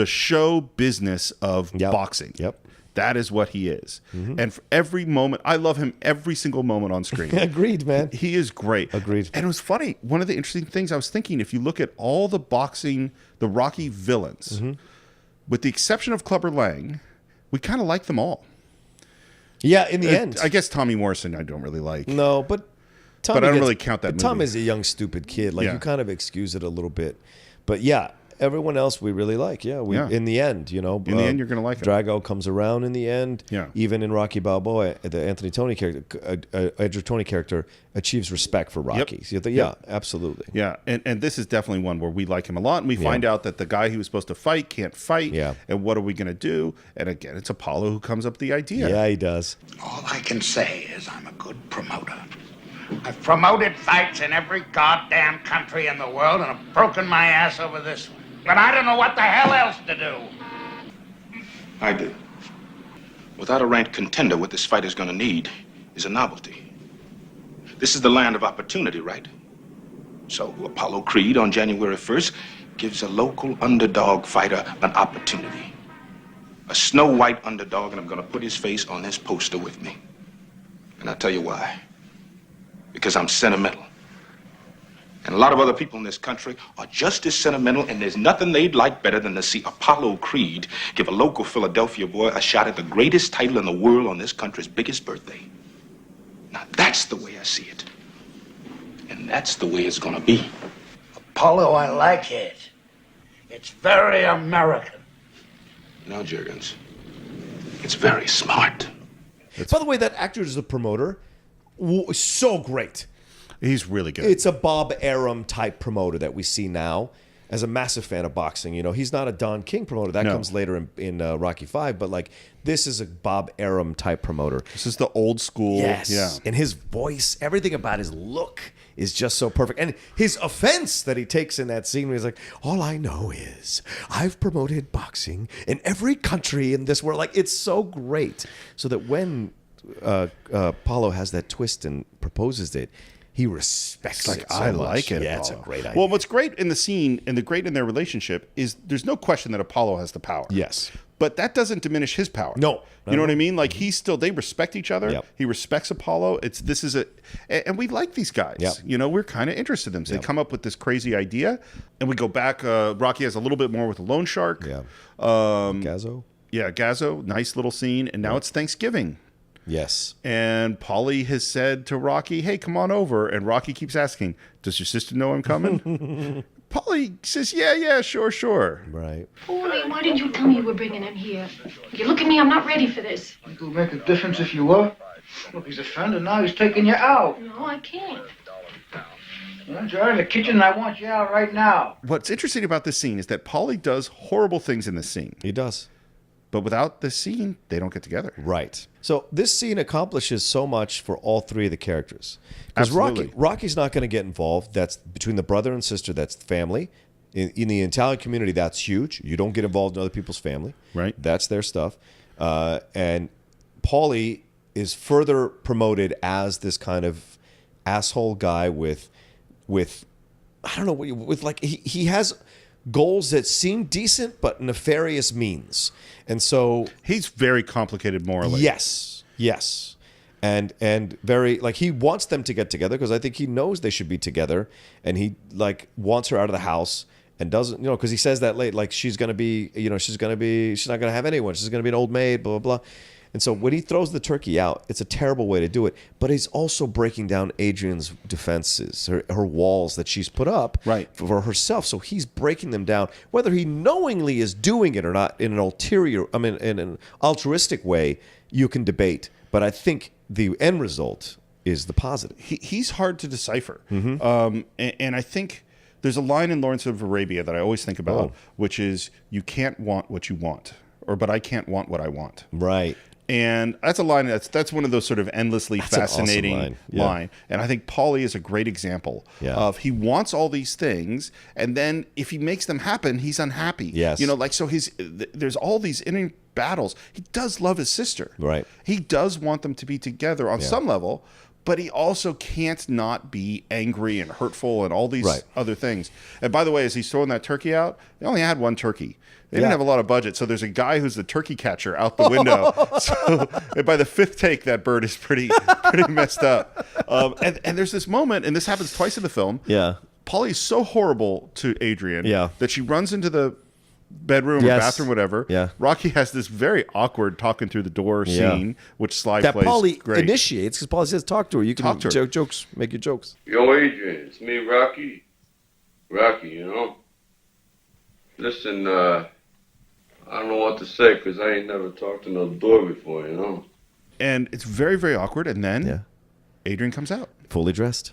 show business of Yep. boxing. Yep. That is what he is. And for every moment, I love him every single moment on screen. Agreed, man. He is great. Agreed. And it was funny. One of the interesting things I was thinking, if you look at all the Rocky villains, with the exception of Clubber Lang, we kind of like them all. Yeah, in the end. I guess Tommy Morrison I don't really like. No, but Tommy But I don't really count that Tom movie. is a young, stupid kid. Like, Yeah. you kind of excuse it a little bit. But yeah, everyone else we really like. Yeah, in the end, in the end, you're going to like him. Drago comes around in the end. Yeah. Even in Rocky Balboa, the Anthony Tony character, Edgar Tony character achieves respect for Rocky. Yep. So yeah, absolutely. Yeah, and this is definitely one where we like him a lot, and we find out that the guy he was supposed to fight can't fight. Yeah. And what are we going to do? And again, it's Apollo who comes up with the idea. Yeah, he does. All I can say is I'm a good promoter. I've promoted fights in every goddamn country in the world, and I've broken my ass over this one. But I don't know what the hell else to do. I do. Without a ranked contender, what this fight is going to need is a novelty. This is the land of opportunity, right? So Apollo Creed on January 1st gives a local underdog fighter an opportunity. A Snow White underdog, and I'm going to put his face on this poster with me. And I'll tell you why. Because I'm sentimental. And a lot of other people in this country are just as sentimental, and there's nothing they'd like better than to see Apollo Creed give a local Philadelphia boy a shot at the greatest title in the world on this country's biggest birthday. Now, that's the way I see it. And that's the way it's gonna be. Apollo, I like it. It's very American. Now, Juergens, it's very smart. By the way, that actor is the promoter. So great. He's really good. It's a Bob Arum type promoter that we see now. As a massive fan of boxing, he's not a Don King promoter. That comes later in Rocky V. But like, this is a Bob Arum type promoter. This is the old school. Yes. Yeah. And his voice, everything about his look is just so perfect. And his offense that he takes in that scene where he's like, all I know is I've promoted boxing in every country in this world. Like, it's so great. So that when Apollo has that twist and proposes it, he respects it so I much. like it. Yeah, Apollo. it's a great idea. Well, what's great in the scene and the great in their relationship is there's no question that Apollo has the power. Yes. But that doesn't diminish his power. No. You know what I mean? Like, they respect each other. Yep. He respects Apollo. And we like these guys. Yep. We're kind of interested in them. So they come up with this crazy idea, and we go back. Rocky has a little bit more with the loan shark. Yeah. Gazzo. Yeah, Gazzo. Nice little scene. And now it's Thanksgiving. Yes. And Paulie has said to Rocky, hey, come on over. And Rocky keeps asking, does your sister know I'm coming? Paulie says, yeah, sure. Right. Paulie, why didn't you tell me you were bringing him here? You look at me, I'm not ready for this. It would make a difference if you were. Look, he's a friend, and now he's taking you out. No, I can't. Well, you're in the kitchen, and I want you out right now. What's interesting about this scene is that Paulie does horrible things in this scene. He does. But without this scene, they don't get together. Right. So this scene accomplishes so much for all three of the characters. Because Absolutely. Rocky's not going to get involved. That's between the brother and sister. That's family. In the Italian community, that's huge. You don't get involved in other people's family. Right. That's their stuff. And Paulie is further promoted as this kind of asshole guy with I don't know, with like he has goals that seem decent but nefarious means. And so he's very complicated morally. Yes. And very, like, he wants them to get together because I think he knows they should be together, and he like wants her out of the house and doesn't, because he says that late, like, she's not going to have anyone. She's going to be an old maid, blah, blah, blah. And so when he throws the turkey out, it's a terrible way to do it. But he's also breaking down Adrian's defenses, her walls that she's put up for herself. So he's breaking them down. Whether he knowingly is doing it or not in an altruistic way, you can debate. But I think the end result is the positive. He's hard to decipher. Mm-hmm. And I think there's a line in Lawrence of Arabia that I always think about, which is, you can't want what you want, but I can't want what I want. Right. And that's a line that's one of those sort of endlessly fascinating an awesome line. And I think Paulie is a great example of, he wants all these things, and then if he makes them happen, he's unhappy. Yes. So there's all these inner battles. He does love his sister. Right. He does want them to be together on some level, but he also can't not be angry and hurtful and all these other things. And by the way, as he's throwing that turkey out, they only had one turkey. They didn't have a lot of budget, so there's a guy who's the turkey catcher out the window. So and by the fifth take, that bird is pretty messed up. And there's this moment, and this happens twice in the film. Yeah. Paulie's so horrible to Adrian that she runs into the bedroom or bathroom, whatever. Yeah. Rocky has this very awkward talking through the door scene, which Sly that plays Paulie great. initiates, because Paulie says, talk to her. You can Talk to her. jokes, make your jokes. Yo, Adrian, it's me, Rocky. Rocky, Listen, I don't know what to say because I ain't never talked to no door before, you know? And it's very, very awkward. And then Adrian comes out. Fully dressed,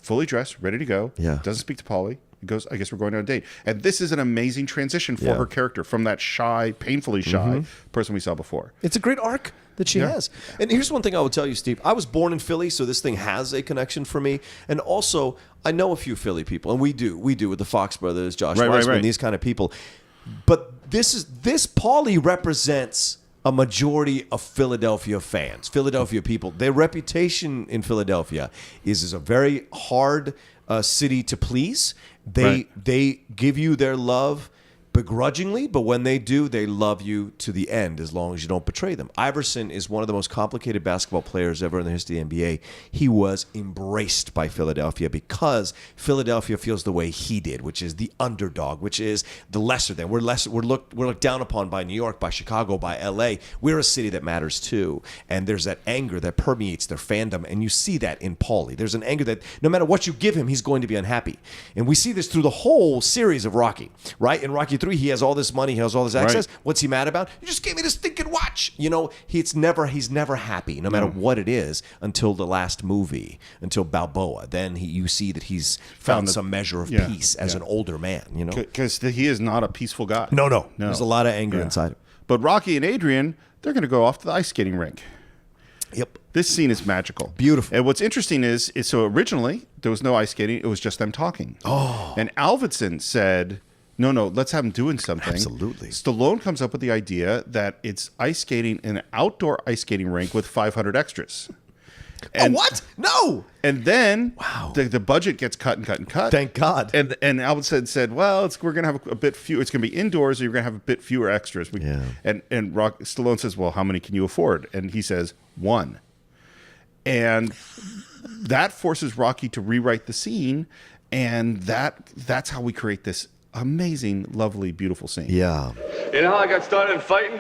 ready to go. Yeah. Doesn't speak to Polly. He goes, I guess we're going on a date. And this is an amazing transition for her character from that shy, painfully shy person we saw before. It's a great arc that she has. And here's one thing I would tell you, Steve. I was born in Philly, so this thing has a connection for me. And also, I know a few Philly people, and we do with the Fox brothers, Josh Weissman, these kind of people. But this Paulie represents a majority of Philadelphia fans, Philadelphia people. Their reputation in Philadelphia is a very hard city to please. They give you their love begrudgingly, but when they do, they love you to the end as long as you don't betray them. Iverson is one of the most complicated basketball players ever in the history of the NBA. He was embraced by Philadelphia because Philadelphia feels the way he did, which is the underdog, which is the lesser than. We're looked down upon by New York, by Chicago, by LA. We're a city that matters too. And there's that anger that permeates their fandom, and you see that in Paulie. There's an anger that no matter what you give him, he's going to be unhappy. And we see this through the whole series of Rocky, right? In Rocky 3, he has all this money, he has all this access. Right. What's he mad about? You just gave me this stinking watch. You know, he's never happy, no matter what it is, until the last movie, until Balboa. Then you see that he's found some measure of peace as an older man. You know, because he is not a peaceful guy. No. There's a lot of anger inside him. But Rocky and Adrian, they're going to go off to the ice skating rink. Yep. This scene is magical. Beautiful. And what's interesting is so originally there was no ice skating. It was just them talking. Oh. And Alvinson said, no, let's have them doing something. Absolutely. Stallone comes up with the idea that it's ice skating in an outdoor ice skating rink with 500 extras. And what? No. And then the budget gets cut. Thank God. And Alvinson said, well, we're going to have a bit few. It's going to be indoors, or you're going to have a bit fewer extras. And Stallone says, well, how many can you afford? And he says, 1. And that forces Rocky to rewrite the scene, and that's how we create this amazing, lovely, beautiful scene. Yeah. You know how I got started in fighting?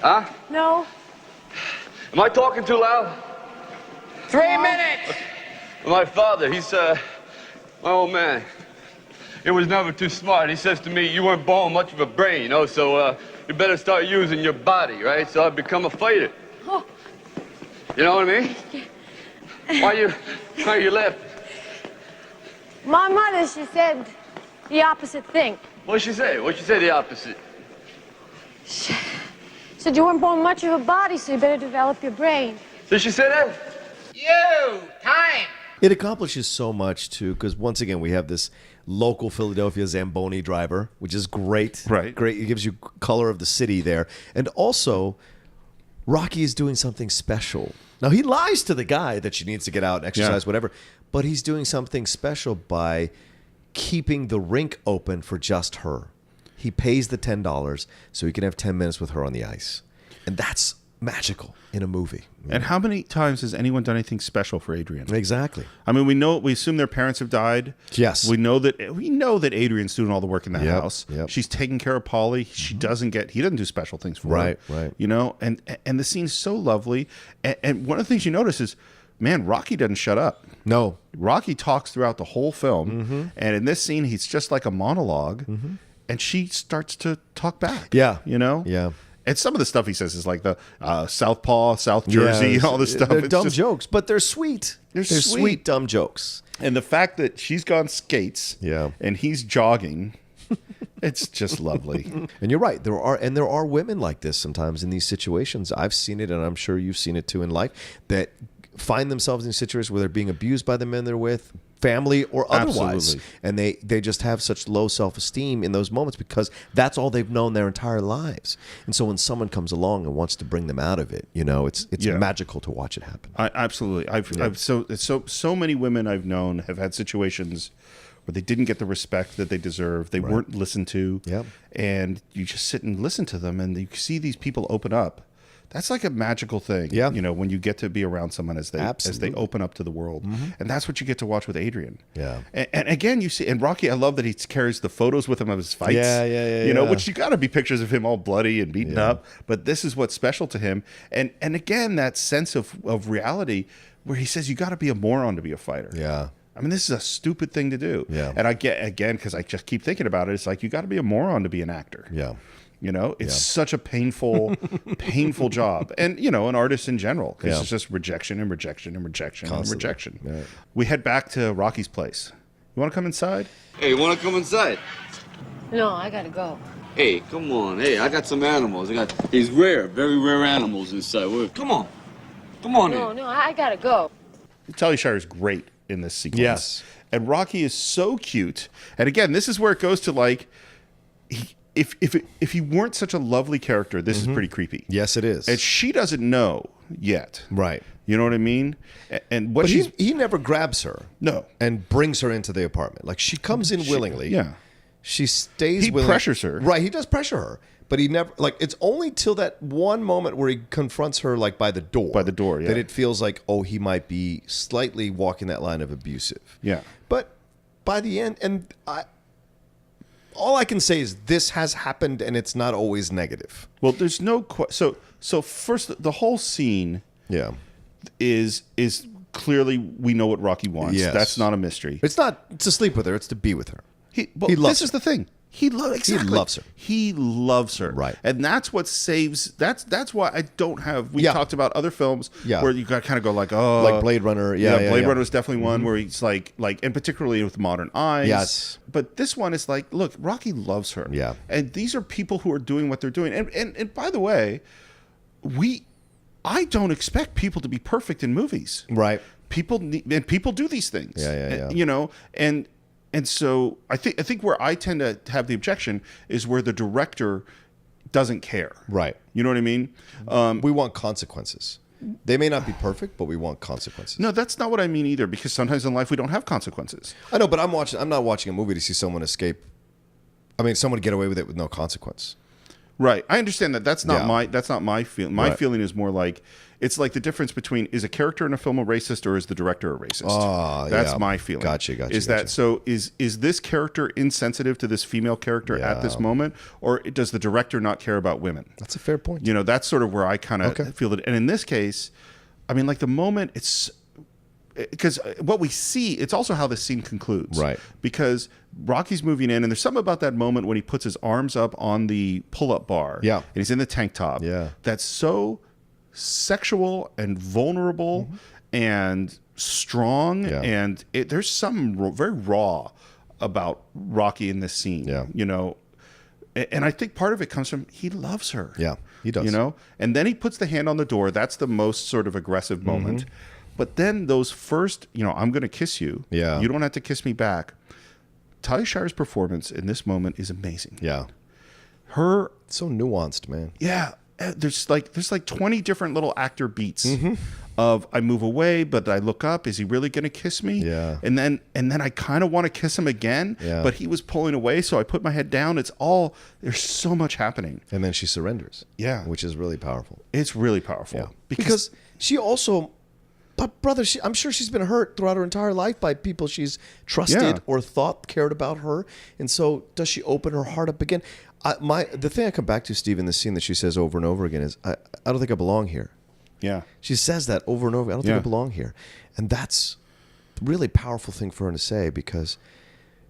Huh? No. Am I talking too loud? 3 minutes! My father, he's, my old man. He was never too smart. He says to me, you weren't born with much of a brain, you know, so you better start using your body, right? So I've become a fighter. Oh. You know what I mean? Why you laughing? My mother, she said the opposite thing. What'd she say? What'd she say the opposite? She said you weren't born much of a body, so you better develop your brain. Did she say that? Time! It accomplishes so much, too, because once again, we have this local Philadelphia Zamboni driver, which is great. Right. Great. It gives you color of the city there. And also, Rocky is doing something special. Now, he lies to the guy that she needs to get out and exercise, whatever, but he's doing something special by keeping the rink open for just her. He pays the $10 so he can have 10 minutes with her on the ice. And that's magical in a movie. And how many times has anyone done anything special for Adrian? Exactly. I mean, we assume their parents have died. Yes. We know that Adrian's doing all the work in the house. Yep. She's taking care of Polly. He doesn't do special things for her. Right. You know, and the scene's so lovely. And one of the things you notice is, man, Rocky doesn't shut up. No. Rocky talks throughout the whole film. And in this scene, he's just like a monologue. And she starts to talk back. Yeah. You know? Yeah. And some of the stuff he says is like the Southpaw, South Jersey, and all this stuff. They're It's dumb just- jokes, but they're sweet. They're sweet, dumb jokes. And the fact that she's gone skates and he's jogging, it's just lovely. And you're right. There are women like this sometimes in these situations. I've seen it, and I'm sure you've seen it too in life, that find themselves in situations where they're being abused by the men they're with, family or otherwise. Absolutely. And they just have such low self-esteem in those moments because that's all they've known their entire lives. And so when someone comes along and wants to bring them out of it, you know, it's magical to watch it happen. Absolutely. I've so many women I've known have had situations where they didn't get the respect that they deserve. They weren't listened to. Yep. And you just sit and listen to them, and you see these people open up. That's like a magical thing, Yeah. you know, when you get to be around someone as they open up to the world. And that's what you get to watch with Adrian. Yeah. And again, you see, and Rocky, I love that he carries the photos with him of his fights. Yeah. You know, which you got to be pictures of him all bloody and beaten up. But this is what's special to him. And again, that sense of reality where he says, you got to be a moron to be a fighter. Yeah. I mean, this is a stupid thing to do. Yeah. And I get, again, because I just keep thinking about it, it's like, you got to be a moron to be an actor. Yeah. You know, it's such a painful, painful job. And, you know, an artist in general, because it's just rejection and rejection and rejection Constantly. and rejection. Yeah. We head back to Rocky's place. You want to come inside? Hey, you want to come inside? No, I gotta go. Hey, come on. Hey, I got some animals. I got these very rare animals inside. Come on. Come on in. No, I gotta go. Talia Shire is great in this sequence. Yes. And Rocky is so cute. And again, this is where it goes to like, if he weren't such a lovely character, this is pretty creepy. Yes, it is. And she doesn't know yet. Right. You know what I mean? And what But she's he never grabs her. No. And brings her into the apartment. Like, she comes in willingly. Yeah. She stays He willing. pressures her. Right, he does pressure her. But he never, like, it's only till that one moment where he confronts her, like, by the door. By the door, yeah. That it feels like, oh, he might be slightly walking that line of abusive. Yeah. But by the end, and all I can say is this has happened, and it's not always negative. Well, there's no so first, the whole scene Yeah. is clearly we know what Rocky wants. Yes. That's not a mystery. It's not to sleep with her, it's to be with her. He loves this her. is the thing. He loves her. He loves her. Right. And that's what saves. That's why I don't have. We Yeah. talked about other films Yeah. where you got kind of go like, oh, Like Blade Runner. Yeah, Blade Runner was definitely one where he's like, and particularly with modern eyes. Yes. But this one is like, look, Rocky loves her. Yeah. And these are people who are doing what they're doing. And by the way, I don't expect people to be perfect in movies. Right. People do these things. Yeah. You know, and so I think where I tend to have the objection is where the director doesn't care. Right. You know what I mean? We want consequences. They may not be perfect, but we want consequences. No, that's not what I mean either, because sometimes in life we don't have consequences. I know, but I'm not watching a movie to see someone escape. I mean, someone get away with it with no consequence. Right. I understand that. That's not Yeah. my feeling. My Right. feeling is more like it's like the difference between is a character in a film a racist or is the director a racist? That's yeah. my feeling. Gotcha. Is that so? Is this character insensitive to this female character at this moment, or does the director not care about women? That's a fair point. You know, that's sort of where I kind of feel it. And in this case, I mean, like the moment it's because what we see, it's also how the scene concludes. Right. Because Rocky's moving in, and there's something about that moment when he puts his arms up on the pull-up bar. Yeah. And he's in the tank top. Yeah. That's so sexual and vulnerable and strong. Yeah. And there's something very raw about Rocky in this scene. Yeah. You know, and I think part of it comes from he loves her. Yeah, he does. You know? And then he puts the hand on the door. That's the most sort of aggressive moment. But then those first, you know, I'm going to kiss you. Yeah. You don't have to kiss me back. Talia Shire's performance in this moment is amazing. Yeah. Her, So nuanced, man. yeah, there's like 20 different little actor beats of I move away, but I look up. Is he really going to kiss me? Yeah. And then I kind of want to kiss him again, Yeah. but he was pulling away, so I put my head down. It's all, there's so much happening. And then she surrenders. Yeah. Which is really powerful. It's really powerful. Yeah. Because she also, but brother, I'm sure she's been hurt throughout her entire life by people she's trusted Yeah. or thought cared about her. And so does she open her heart up again? The thing I come back to, Steve, in this scene that she says over and over again is, I don't think I belong here. Yeah. She says that over and over. I don't think I belong here. And that's a really powerful thing for her to say, because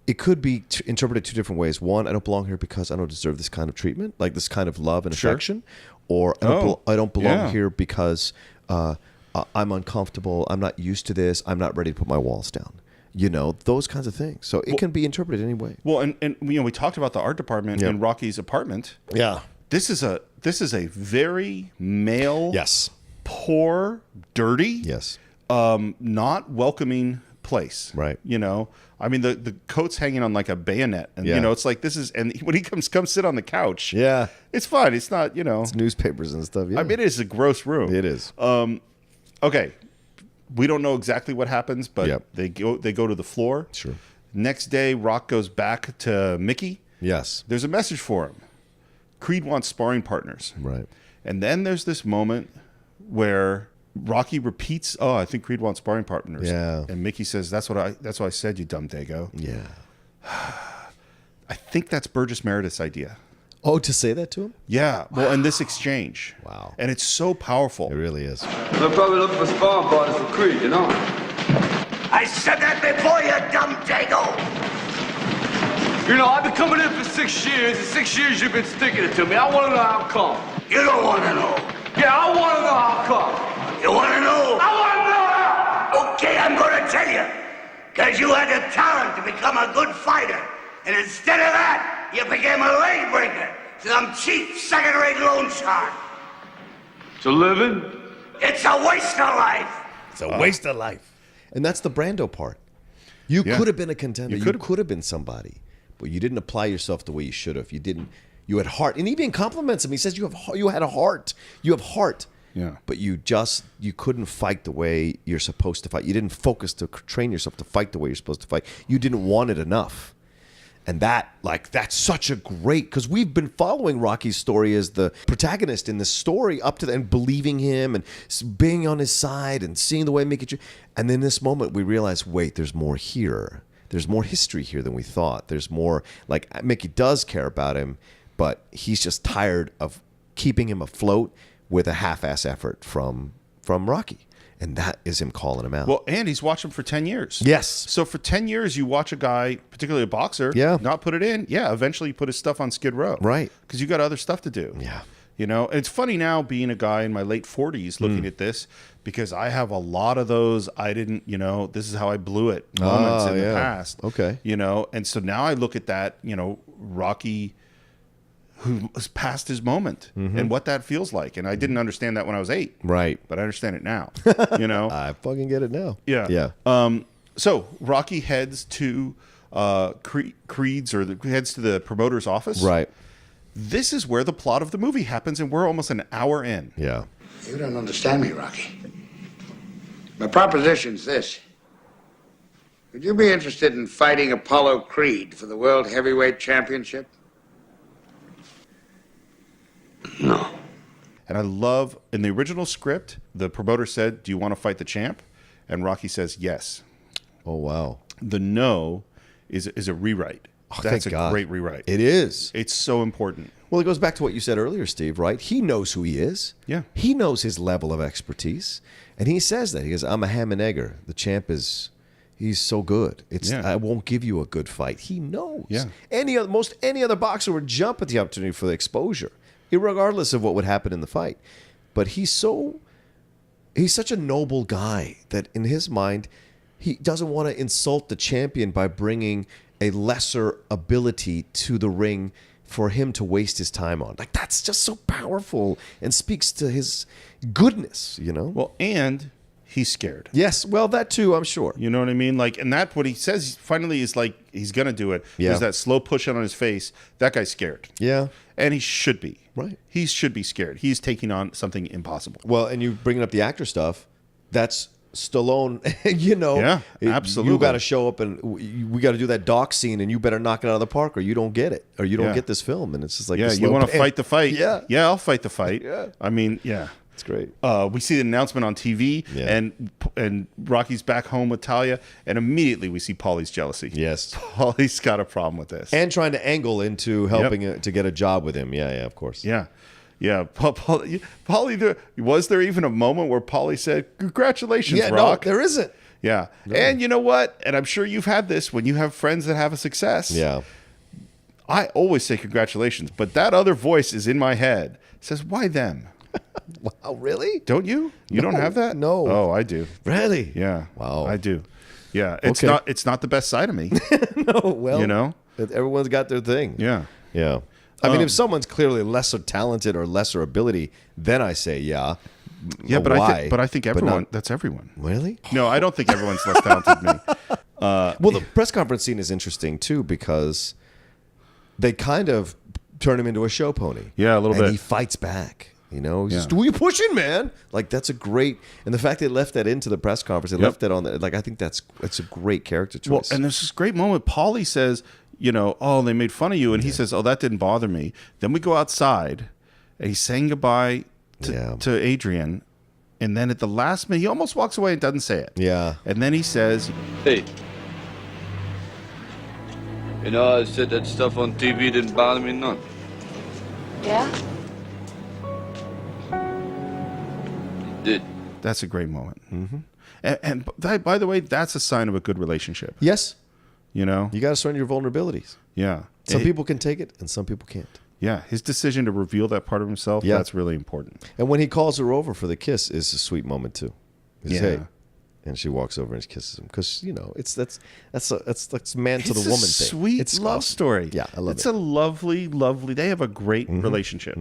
it could be interpreted two different ways. One, I don't belong here because I don't deserve this kind of treatment, like this kind of love and affection. Or I don't belong here because I'm uncomfortable. I'm not used to this. I'm not ready to put my walls down. You know, those kinds of things. So it can be interpreted any way. Well, and you know, we talked about the art department in Rocky's apartment. Yeah. This is a very male, Yes. poor, dirty, Yes. not welcoming place. Right. You know, I mean, the coat's hanging on like a bayonet, and you Yeah. know, it's like this is, and when he comes sit on the couch. Yeah. It's fine. It's not, you know, It's newspapers and stuff. Yeah. I mean, it is a gross room. It is. Okay. We don't know exactly what happens, but Yep. they go to the floor. Sure. Next day, Rock goes back to Mickey. Yes. There's a message for him. Creed wants sparring partners. Right. And then there's this moment where Rocky repeats, "Oh, I think Creed wants sparring partners." Yeah. And Mickey says, "That's what I said, you dumb dago." Yeah. I think that's Burgess Meredith's idea. Oh, to say that to him? Yeah. Well, in this exchange. Wow. And it's so powerful. It really is. They're probably looking for sparring partners for Creed, you know? I I said that before, you dumb dago. You know, I've been coming in for 6 years, and 6 years you've been sticking it to me. I want to know how come. You don't want to know. Yeah, I want to know how come. You want to know? I want to know how. Okay, I'm going to tell you. Because you had the talent to become a good fighter. And instead of that, you became a leg breaker. Some cheap, second-rate loan shark. It's a living? It's a waste of life. It's a waste of life. And that's the Brando part. You could have been a contender. You could have been somebody. But you didn't apply yourself the way you should have. You didn't. You had heart. And he even compliments him. He says, you had a heart. You have heart. Yeah. But you couldn't fight the way you're supposed to fight. You didn't focus to train yourself to fight the way you're supposed to fight. You didn't want it enough. And that's such a great, because we've been following Rocky's story as the protagonist in this story up to and believing him and being on his side and seeing the way make it. And then this moment we realize, wait, there's more here. There's more history here than we thought. There's more, like Mickey does care about him, but he's just tired of keeping him afloat with a half-ass effort from Rocky. And that is him calling him out. Well, and he's watched him for 10 years. Yes. So for 10 years, you watch a guy, particularly a boxer, not put it in. Yeah, eventually you put his stuff on Skid Row. Right. Because you got other stuff to do. Yeah. You know, it's funny now being a guy in my late 40s looking at this, because I have a lot of those this is how I blew it moments in the past. Okay. You know, and so now I look at that, Rocky who was past his moment and what that feels like. And I didn't understand that when I was 8. Right. But I understand it now, I fucking get it now. Yeah. Yeah. So Rocky heads to Creed's heads to the promoter's office. Right. This is where the plot of the movie happens, and we're almost an hour in. Yeah. You don't understand me, Rocky. My proposition's this. Would you be interested in fighting Apollo Creed for the World Heavyweight Championship? No. And I love, in the original script, the promoter said, "Do you want to fight the champ?" And Rocky says, "Yes." Oh, wow. The no is a rewrite. Oh, That's thank a God. great rewrite. It is. It's so important. Well, it goes back to what you said earlier, Steve, right? He knows who he is. Yeah. He knows his level of expertise. And he says that. He goes, I'm a ham and egger. The champ he's so good. I won't give you a good fight. He knows. Yeah. Any other boxer would jump at the opportunity for the exposure, regardless of what would happen in the fight. But he's such a noble guy that in his mind, he doesn't want to insult the champion by bringing a lesser ability to the ring for him to waste his time on. Like, that's just so powerful and speaks to his goodness, Well, and he's scared. Yes, well, that too, I'm sure. You know what I mean? Like, and that what he says finally is like he's gonna do it. Yeah. There's that slow push on his face. That guy's scared. Yeah. And he should be. Right. He should be scared. He's taking on something impossible. Well, and you bringing up the actor stuff, that's Stallone, Yeah, absolutely. You got to show up and we got to do that dock scene and you better knock it out of the park or you don't get it or you don't get this film. And it's just like, yeah, you want to fight the fight. Yeah. Yeah, I'll fight the fight. Yeah. I mean, yeah. It's great. We see the announcement on TV and Rocky's back home with Talia and immediately we see Paulie's jealousy. Yes. Paulie's got a problem with this. And trying to angle into helping to get a job with him. Yeah, of course. Yeah. Yeah, Paulie, was there even a moment where Paulie said, "Congratulations, Rock"? No, there isn't. Yeah. No. And you know what? And I'm sure you've had this when you have friends that have a success. Yeah. I always say congratulations, but that other voice is in my head. It says, why them? Wow, really? Don't you? You don't have that? No. Oh, I do. Really? Yeah. Wow. I do. Yeah. It's Okay. it's not the best side of me. No, well, But everyone's got their thing. Yeah. Yeah. I mean, if someone's clearly lesser talented or lesser ability, then I say yeah. Yeah, but why? I think everyone. That's everyone. Really? No, I don't think everyone's less talented than me. Well, the press conference scene is interesting too because they kind of turn him into a show pony. Yeah, a little bit. And he fights back. He's just, who are you pushing, man? Like, that's a great, and the fact they left that into the press conference, they left that on the, like, I think that's a great character choice. Well, and there's this great moment. Paulie says, oh, they made fun of you. And he says, oh, that didn't bother me. Then we go outside and he's saying goodbye to Adrian. And then at the last minute, he almost walks away and doesn't say it. Yeah. And then he says, Hey. I said that stuff on TV didn't bother me none. Yeah? It did. that's a great moment. Mm-hmm. And by the way, that's a sign of a good relationship. Yes. You know? You got to surrender your vulnerabilities. Yeah. Some people can take it and some people can't. Yeah. His decision to reveal that part of himself, that's really important. And when he calls her over for the kiss is a sweet moment too. He says, Yeah. hey. And she walks over and kisses him because that's man to the woman thing. Sweet It's love awesome. story. Yeah, I love it. It's a lovely. They have a great relationship.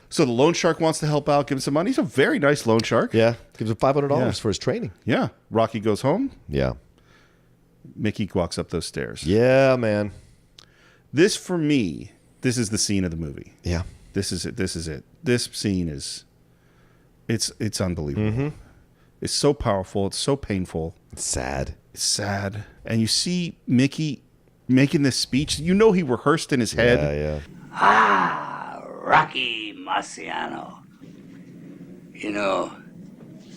So the loan shark wants to help out, give him some money. He's a very nice loan shark. Yeah, gives him $500 for his training. Yeah. Rocky goes home. Yeah, Mickey walks up those stairs. yeah, man. This for me, this is the scene of the movie. Yeah, This is it. This scene is, it's unbelievable. It's so powerful. It's so painful. it's sad. It's sad. And you see Mickey making this speech. You know he rehearsed in his head. Yeah. Ah, Rocky Marciano. You know,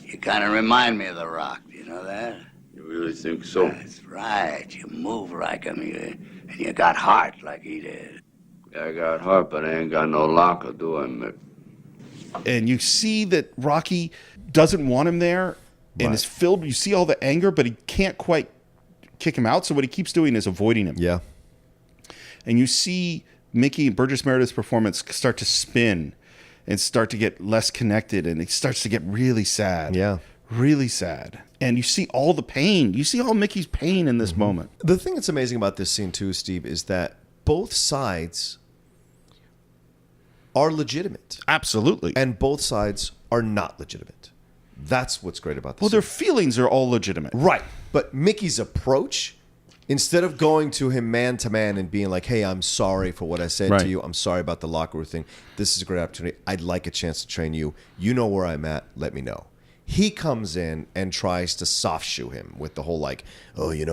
you kind of remind me of The Rock. Do you know that? You really think so? That's right. You move like him, and you got heart like he did. Yeah, I got heart, but I ain't got no locker, do I, Mick? And you see that Rocky doesn't want him there and is filled. You see all the anger, but he can't quite kick him out. So what he keeps doing is avoiding him. Yeah. And you see Mickey and Burgess Meredith's performance start to spin and start to get less connected. And it starts to get really sad. Yeah. Really sad. And you see all the pain. You see all Mickey's pain in this moment. The thing that's amazing about this scene too, Steve, is that both sides are legitimate. Absolutely. And both sides are not legitimate. That's what's great about this. Well, their feelings are all legitimate. Right. But Mickey's approach, instead of going to him man to man and being like, hey, I'm sorry for what I said to you. I'm sorry about the locker room thing. This is a great opportunity. I'd like a chance to train you. You know where I'm at. Let me know. He comes in and tries to soft shoe him with the whole like, oh, you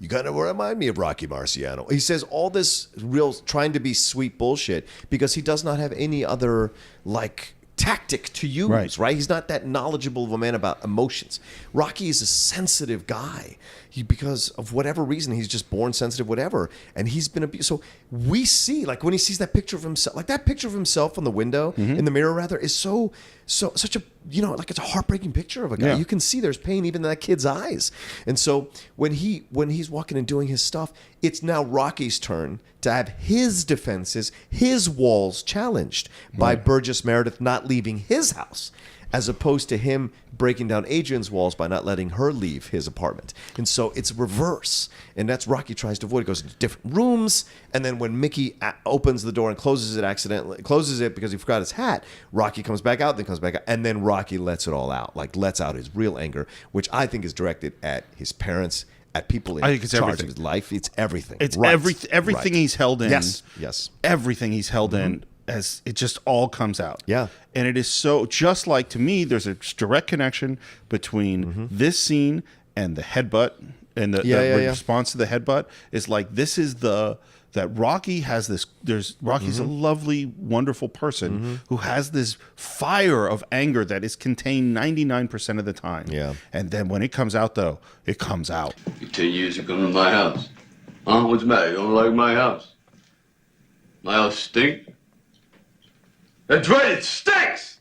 kind of remind me of Rocky Marciano. He says all this real trying to be sweet bullshit because he does not have any other like tactic to use, right? He's not that knowledgeable of a man about emotions. Rocky is a sensitive guy. Because of whatever reason, he's just born sensitive, whatever. And he's been abused. So we see, like when he sees that picture of himself, like that picture of himself on the window, in the mirror rather, is such a, like it's a heartbreaking picture of a guy. Yeah. You can see there's pain even in that kid's eyes. And so when he's walking and doing his stuff, it's now Rocky's turn to have his defenses, his walls challenged by Burgess Meredith not leaving his house, as opposed to him breaking down Adrian's walls by not letting her leave his apartment. And so it's reverse. And that's Rocky tries to avoid. He goes into different rooms. And then when Mickey opens the door and closes it because he forgot his hat, Rocky comes back out, then comes back out. And then Rocky lets it all out, like lets out his real anger, which I think is directed at his parents, at people in charge of his life. It's everything. It's everything he's held in. Yes. Everything he's held in. As it just all comes out. Yeah. And it is so, just like to me, there's a direct connection between this scene and the headbutt and the response to the headbutt is like, this is that Rocky has this, Rocky's a lovely, wonderful person who has this fire of anger that is contained 99% of the time. Yeah. And then when it comes out though, it comes out. You 10 years you come to my house. Huh? What's the matter? You don't like my house? My house stink? That's right, it stinks!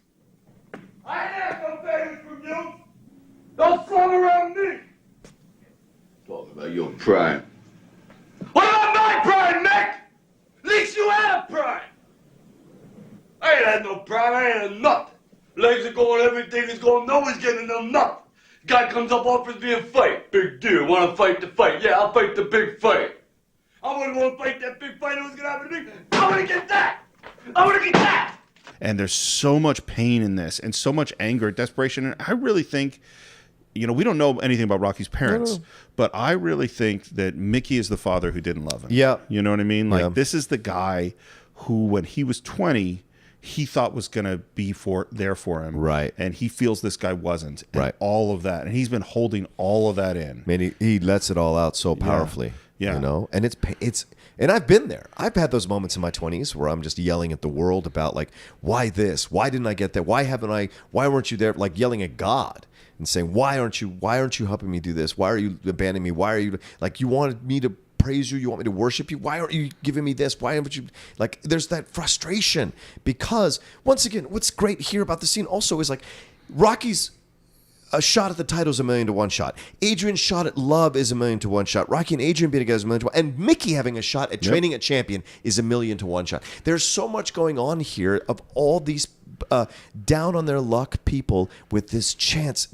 I ain't had no favors from you! Don't flaunt around me! Talk about your pride. What about my pride, Mick? At least you had a pride! I ain't had no pride, I ain't had nothing. Legs are going, everything is going, no one's getting no nothing. Guy comes up, offers me a fight. Big deal, wanna fight the fight. Yeah, I'll fight the big fight. I wouldn't want to fight that big fight that was gonna happen to me. I wanna get that! I wanna get that! And there's so much pain in this and so much anger, desperation. And I really think, we don't know anything about Rocky's parents, but I really think that Mickey is the father who didn't love him. Yeah. You know what I mean? Like, this is the guy who, when he was 20, he thought was going to be there for him. Right. And he feels this guy wasn't. And right. all of that. And he's been holding all of that in. Man, he lets it all out so powerfully. Yeah. And and I've been there. I've had those moments in my 20s where I'm just yelling at the world about like, why this? Why didn't I get that? Why weren't you there? Like yelling at God and saying, why aren't you helping me do this? Why are you abandoning me? Why are you like, you wanted me to praise you? You want me to worship you? Why aren't you giving me this? Why haven't you like, there's that frustration because once again, what's great here about the scene also is like Rocky's a shot at the title is $1 million to 1 shot. Adrian's shot at love is $1 million to 1 shot. Rocky and Adrian being together is $1 million to 1. And Mickey having a shot at training at champion is $1 million to 1 shot. There's so much going on here of all these down on their luck people with this chance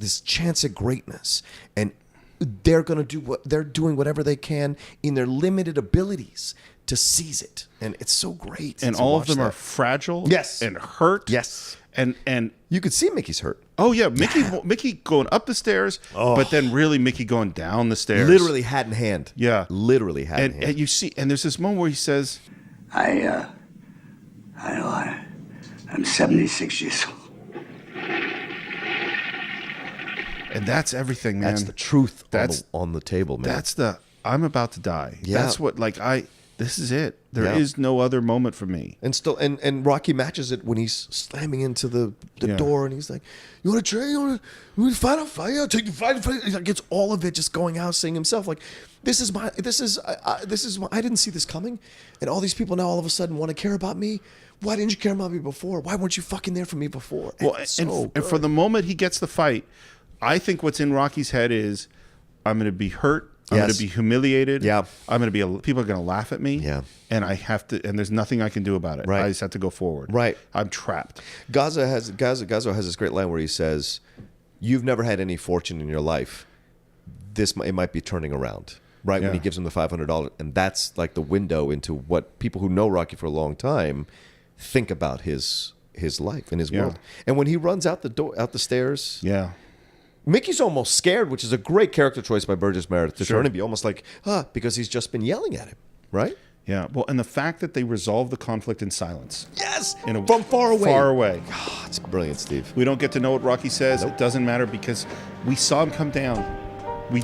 at greatness, and they're going to do they're doing whatever they can in their limited abilities to seize it, and it's so great. And all of them are fragile, yes, and hurt, yes, and you could see Mickey's hurt. Oh yeah, Mickey going up the stairs, but then really Mickey going down the stairs, literally hat in hand. Yeah, literally hat in hand. And you see, and there's this moment where he says, I'm 76 years old. And that's everything, man. That's the truth on the table, man. That's I'm about to die. Yeah. That's what, this is it. There is no other moment for me. And still, and Rocky matches it when he's slamming into the door, and he's like, "You want to train? You want to fight? I'll fight. I'll take you fight." He gets all of it just going out, saying himself, like, I didn't see this coming, and all these people now all of a sudden want to care about me. Why didn't you care about me before? Why weren't you fucking there for me before? And for the moment he gets the fight, I think what's in Rocky's head is, I'm going to be hurt. I'm going to be humiliated. Yeah. I'm going to be. People are going to laugh at me. Yeah. And I have to. And there's nothing I can do about it. Right. I just have to go forward. Right. I'm trapped. Gazzo has this great line where he says, "You've never had any fortune in your life. It might be turning around." Right, when he gives him the $500, and that's like the window into what people who know Rocky for a long time think about his life and his world. And when he runs out the stairs, Mickey's almost scared, which is a great character choice by Burgess Meredith to turn and be almost like, because he's just been yelling at him, right? Yeah, well, and the fact that they resolve the conflict in silence. Yes, from far away. Far away. Oh, it's brilliant, Steve. We don't get to know what Rocky says. Nope. It doesn't matter because we saw him come down.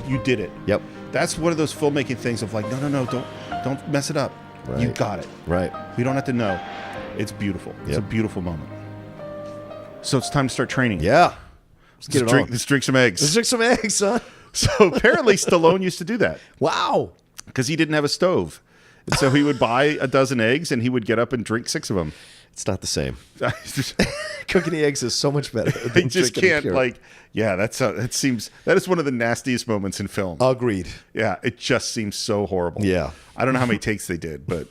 You did it. Yep. That's one of those filmmaking things of like, no, don't mess it up. Right. You got it. Right. We don't have to know. It's beautiful. It's a beautiful moment. So it's time to start training. Yeah. Let's drink some eggs. Let's drink some eggs, son. So apparently Stallone used to do that. Wow. Because he didn't have a stove. And so he would buy a dozen eggs and he would get up and drink 6 of them. It's not the same. Cooking the eggs is so much better. I just can't that is one of the nastiest moments in film. Agreed. Yeah, it just seems so horrible. Yeah. I don't know how many takes they did, but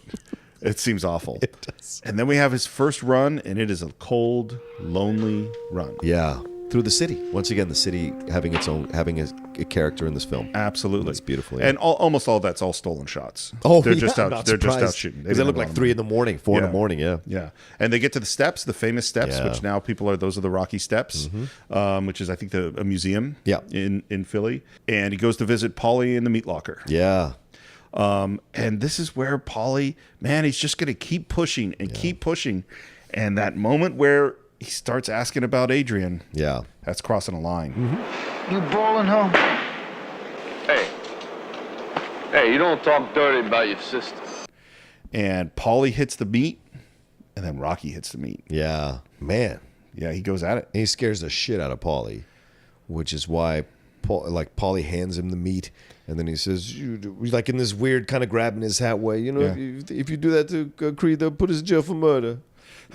it seems awful. It does. And then we have his first run, and it is a cold, lonely run. Yeah. Through the city. Once again, the city having a character in this film. Absolutely. It's beautiful. Yeah. And almost all that's all stolen shots. Oh, they're just out shooting. Because they look like 3 in the morning, 4 in the morning, Yeah. And they get to the steps, the famous steps, which now those are the Rocky Steps, which is, I think, a museum in Philly. And he goes to visit Paulie in the meat locker. Yeah. And this is where Paulie, man, he's just going to keep pushing and keep pushing. And that moment where he starts asking about Adrian. Yeah. That's crossing a line. Mm-hmm. You balling, huh? Hey, you don't talk dirty about your sister. And Paulie hits the meat, and then Rocky hits the meat. Yeah. Man. Yeah, he goes at it. And he scares the shit out of Paulie, which is why Paulie hands him the meat, and then he says, like in this weird kind of grabbing his hat way, if you do that to Creed, they'll put us in jail for murder.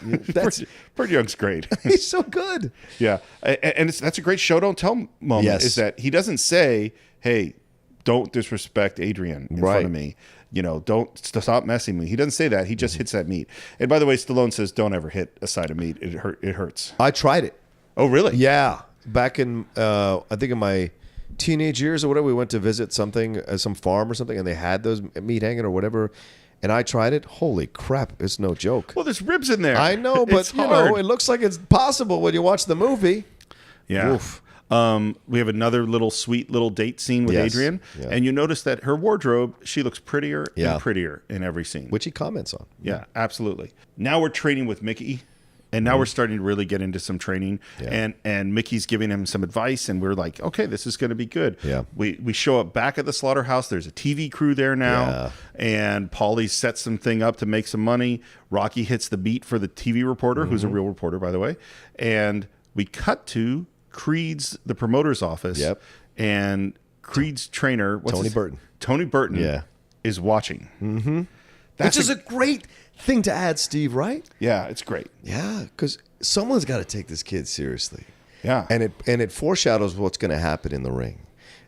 That's Burt Young's great. He's so good. Yeah, and that's a great show don't tell moment. Yes. Is that he doesn't say, "Hey, don't disrespect Adrian in front of me. Don't stop messing with me." He doesn't say that. He just hits that meat. And by the way, Stallone says, "Don't ever hit a side of meat. It hurts." I tried it. Oh, really? Yeah. Back in I think in my teenage years or whatever, we went to visit some farm or something, and they had those meat hanging or whatever. And I tried it. Holy crap. It's no joke. Well, there's ribs in there. I know, but it looks like it's possible when you watch the movie. Yeah. Oof. We have another sweet little date scene with Adrian. Yeah. And you notice that her wardrobe, she looks prettier and prettier in every scene. Which he comments on. Yeah, absolutely. Now we're training with Mickey. And now we're starting to really get into some training, and Mickey's giving him some advice, and we're like, okay, this is going to be good. Yeah. We show up back at the slaughterhouse. There's a TV crew there now, and Paulie sets something up to make some money. Rocky hits the beat for the TV reporter, who's a real reporter, by the way. And we cut to the promoter's office, and Creed's trainer, Tony Burton, is watching. Mm-hmm. Which is a great thing to add, Steve, right? Yeah, it's great. Yeah, because someone's got to take this kid seriously. Yeah. And it foreshadows what's going to happen in the ring.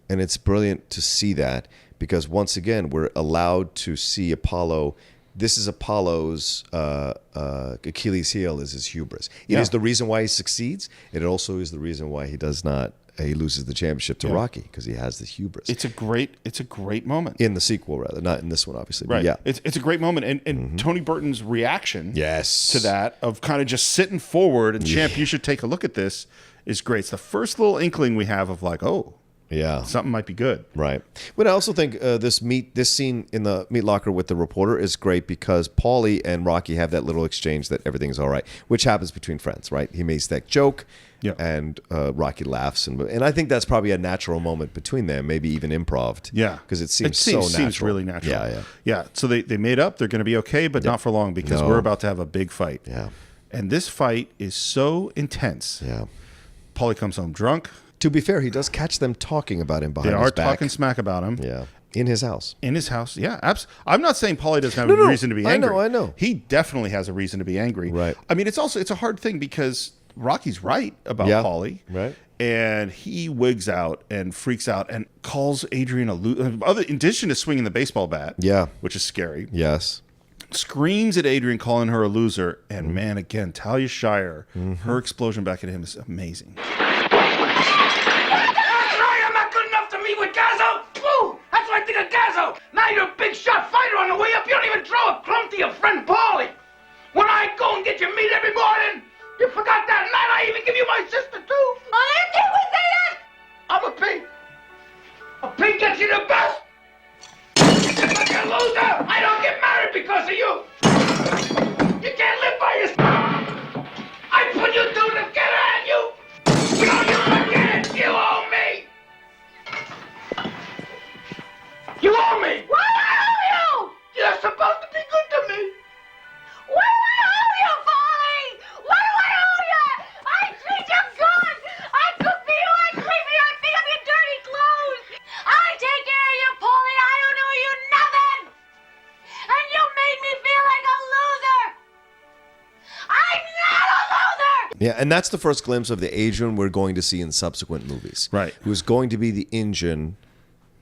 And it's brilliant to see that because once again, we're allowed to see Apollo. This is Apollo's Achilles heel is his hubris. It is the reason why he succeeds. It also is the reason why he does not. He loses the championship to Rocky because he has this hubris. It's a great moment in the sequel, rather not in this one, obviously. Right. But yeah, it's a great moment, and Tony Burton's reaction, to that of kind of just sitting forward and champ, you should take a look at this, is great. It's the first little inkling we have of like, oh, yeah, something might be good. Right. But I also think this scene in the meat locker with the reporter is great because Paulie and Rocky have that little exchange that everything's all right, which happens between friends, right? He makes that joke. Yeah. And Rocky laughs, and I think that's probably a natural moment between them, maybe even improv. Yeah, because it seems so natural. Seems really natural. Yeah. So they made up. They're going to be okay, but not for long because we're about to have a big fight. Yeah, and this fight is so intense. Yeah, Paulie comes home drunk. To be fair, he does catch them talking about him behind his back. They are talking smack about him. Yeah, in his house. Yeah. I'm not saying Paulie doesn't have a reason to be angry. I know. He definitely has a reason to be angry. Right. I mean, it's a hard thing because Rocky's right about Paulie. Right. And he wigs out and freaks out and calls Adrian a loser. In addition to swinging the baseball bat. Yeah. Which is scary. Yes. Screams at Adrian, calling her a loser. And man, again, Talia Shire, her explosion back at him is amazing. With Gazzo? Woo! That's what I think of Gazzo! Now you're a big shot fighter on the way up. You don't even throw a crumb to your friend Paulie. When I go and get your meat every morning, you forgot that night I even give you my sister too. I can't say that! I'm a pig. A pig gets you the best. Like a loser. I don't get married because of you. You can't live by yourself. I put you two together and you forget. You owe me. You owe me! Why do I owe you? You're supposed to be good to me. Why do I owe you, Paulie? Why do I owe you? I treat you good. I cook for you. I clean for you. I pick up your dirty clothes. I take care of you, Paulie. I don't owe you nothing. And you made me feel like a loser. I'm not a loser. Yeah, and that's the first glimpse of the Adrian we're going to see in subsequent movies. Right. Who's going to be the engine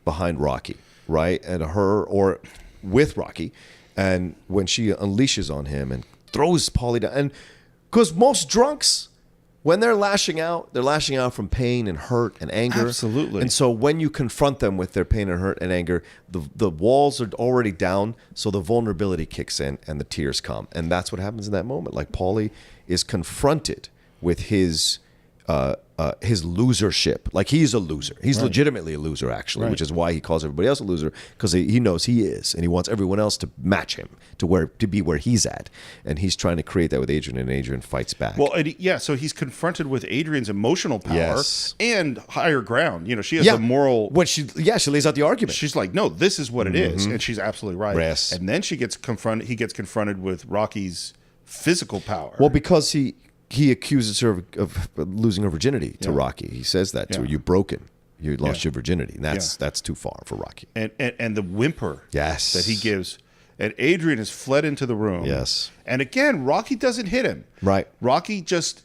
behind Rocky. Right, and her or with Rocky, and when she unleashes on him and throws Paulie down, and because most drunks, when they're lashing out from pain and hurt and anger. Absolutely. And so when you confront them with their pain and hurt and anger, the walls are already down, so the vulnerability kicks in and the tears come, and that's what happens in that moment. Like Paulie is confronted with his losership. Like he's a loser. He's legitimately a loser, actually, which is why he calls everybody else a loser, because he knows he is, and he wants everyone else to match him to be where he's at, and he's trying to create that with Adrian, and Adrian fights back. Well, so he's confronted with Adrian's emotional power and higher ground. You know, she has the moral. She lays out the argument. She's like, no, this is what it is, and she's absolutely right. Yes. And then he gets confronted with Rocky's physical power. Well, because he accuses her of losing her virginity to Rocky. He says that to her. You're broken. You lost your virginity. And that's too far for Rocky. And the whimper that he gives. And Adrian has fled into the room. Yes. And again, Rocky doesn't hit him. Right. Rocky just,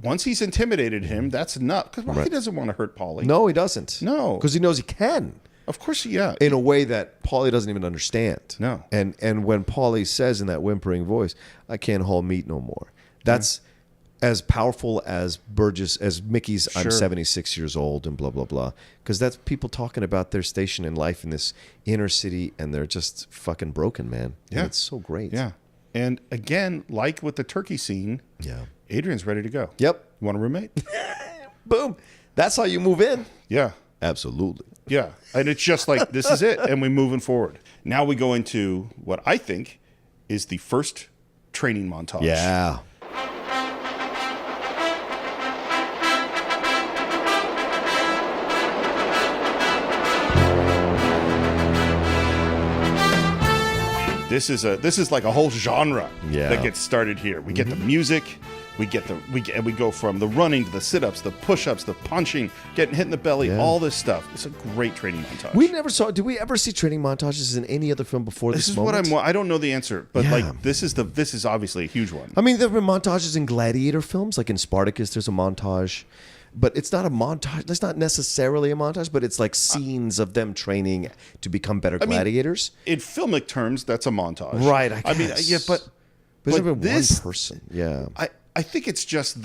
once he's intimidated him, that's enough. Because Rocky doesn't want to hurt Paulie. No, he doesn't. No. Because he knows he can. Of course, yeah. In a way that Paulie doesn't even understand. No. And when Paulie says in that whimpering voice, I can't haul meat no more. That's... as powerful as Mickey's I'm 76 years old and blah, blah, blah. Because that's people talking about their station in life in this inner city, and they're just fucking broken, man. Yeah. And it's so great. Yeah. And again, like with the turkey scene, Adrian's ready to go. Yep. You want a roommate? Boom. That's how you move in. Yeah. Absolutely. Yeah. And it's just like, this is it, and we're moving forward. Now we go into what I think is the first training montage. Yeah. This is like a whole genre that gets started here. We get the music, We go from the running to the sit-ups, the push-ups, the punching, getting hit in the belly, all this stuff. It's a great training montage. Did we ever see training montages in any other film before this moment? I don't know the answer, but this is obviously a huge one. I mean, there have been montages in gladiator films, like in Spartacus, there's a montage. But it's not a montage. That's not necessarily a montage, but it's like scenes of them training to become better gladiators. In filmic terms, that's a montage. Right, I guess. I mean, yeah, but there's never been one person. Yeah. I think it's just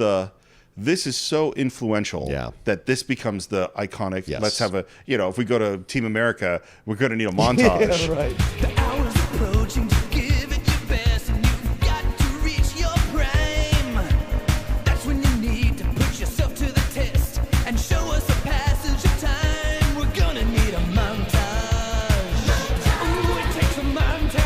this is so influential that this becomes the iconic, let's have if we go to Team America, we're going to need a montage. Yeah, right. The hour's approaching to give it your best, and you've got to reach your prime. That's when you need to put yourself to the test and show us a passage of time. We're gonna need a montage. Ooh, it takes a montage.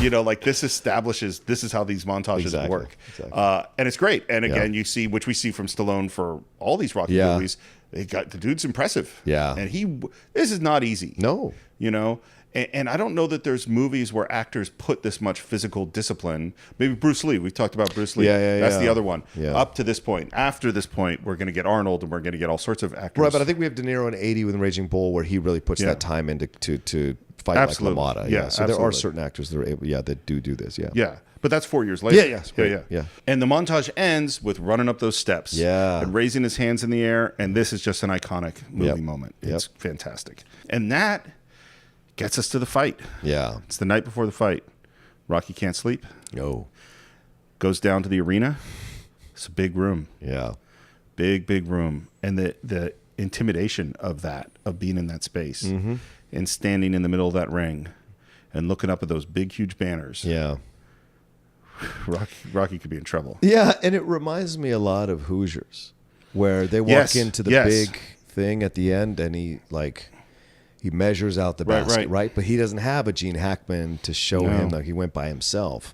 Like this establishes this is how these montages work. Exactly. And it's great. And again, you see, which we see from Stallone for all these Rocky movies, the dude's impressive. Yeah. And this is not easy. No. And I don't know that there's movies where actors put this much physical discipline. Maybe Bruce Lee. We've talked about Bruce Lee. That's the other one. Yeah. Up to this point. After this point, we're going to get Arnold and we're going to get all sorts of actors. Right, but I think we have De Niro in 80 with Raging Bull where he really puts that time into to fight like LaMotta. Yeah, so there are certain actors that are able, that do this. Yeah. Yeah. But that's 4 years later. Yeah. And the montage ends with running up those steps. Yeah. And raising his hands in the air. And this is just an iconic movie moment. It's fantastic. And that gets us to the fight. Yeah. It's the night before the fight. Rocky can't sleep. No. Goes down to the arena. It's a big room. Yeah. Big room. And the intimidation of being in that space and standing in the middle of that ring and looking up at those big, huge banners. Yeah. Rocky could be in trouble. Yeah, and it reminds me a lot of Hoosiers, where they walk into the big thing at the end, and he measures out the basket, right? But he doesn't have a Gene Hackman to show him that he went by himself.